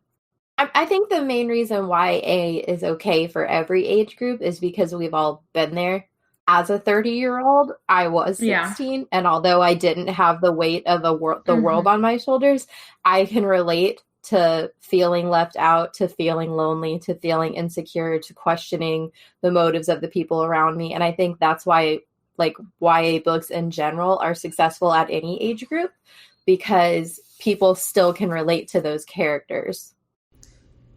I think the main reason YA is okay for every age group is because we've all been there. As a 30-year-old, I was 16, and although I didn't have the weight of the world on my shoulders, I can relate to feeling left out, to feeling lonely, to feeling insecure, to questioning the motives of the people around me. And I think that's why like YA books in general are successful at any age group, because people still can relate to those characters.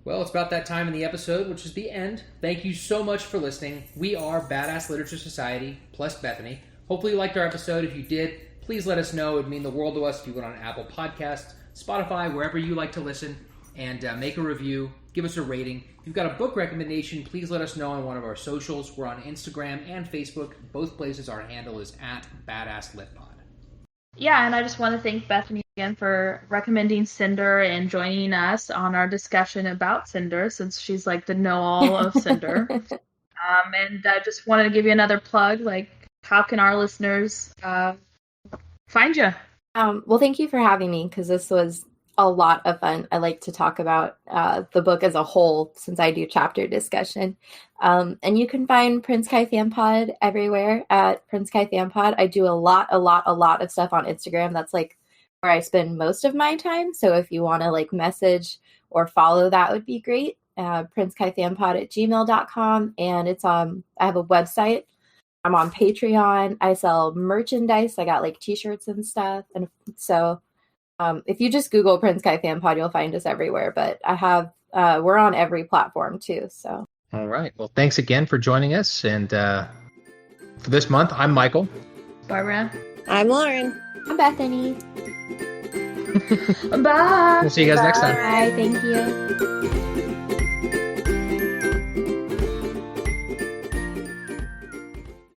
Well, it's about that time in the episode, which is the end. Thank you so much for listening. We are Badass Literature Society plus Bethany. Hopefully you liked our episode. If you did, please let us know. It would mean the world to us if you went on Apple Podcasts, Spotify, wherever you like to listen, and make a review. Give us a rating. If you've got a book recommendation, please let us know on one of our socials. We're on Instagram and Facebook. Both places our handle is @BadassLitPod. Yeah, and I just want to thank Bethany again for recommending Cinder and joining us on our discussion about Cinder, since she's like the know-all of Cinder. And I just wanted to give you another plug. Like, how can our listeners find you? Well, thank you for having me, because this was a lot of fun. I like to talk about the book as a whole, since I do chapter discussion. And you can find Prince Kai Fan Pod everywhere at Prince Kai Fan Pod. I do a lot of stuff on Instagram. That's like where I spend most of my time. So if you want to like message or follow, that would be great. princekaifanpod@gmail.com. And it's I have a website. I'm on Patreon. I sell merchandise. I got like t-shirts and stuff. And so if you just Google Prince Kai Fan Pod, you'll find us everywhere. But I have we're on every platform too. So all right. Well, thanks again for joining us. And for this month, I'm Michael. Barbara. I'm Lauren. I'm Bethany. Bye. We'll see you guys next time. Bye. Thank you.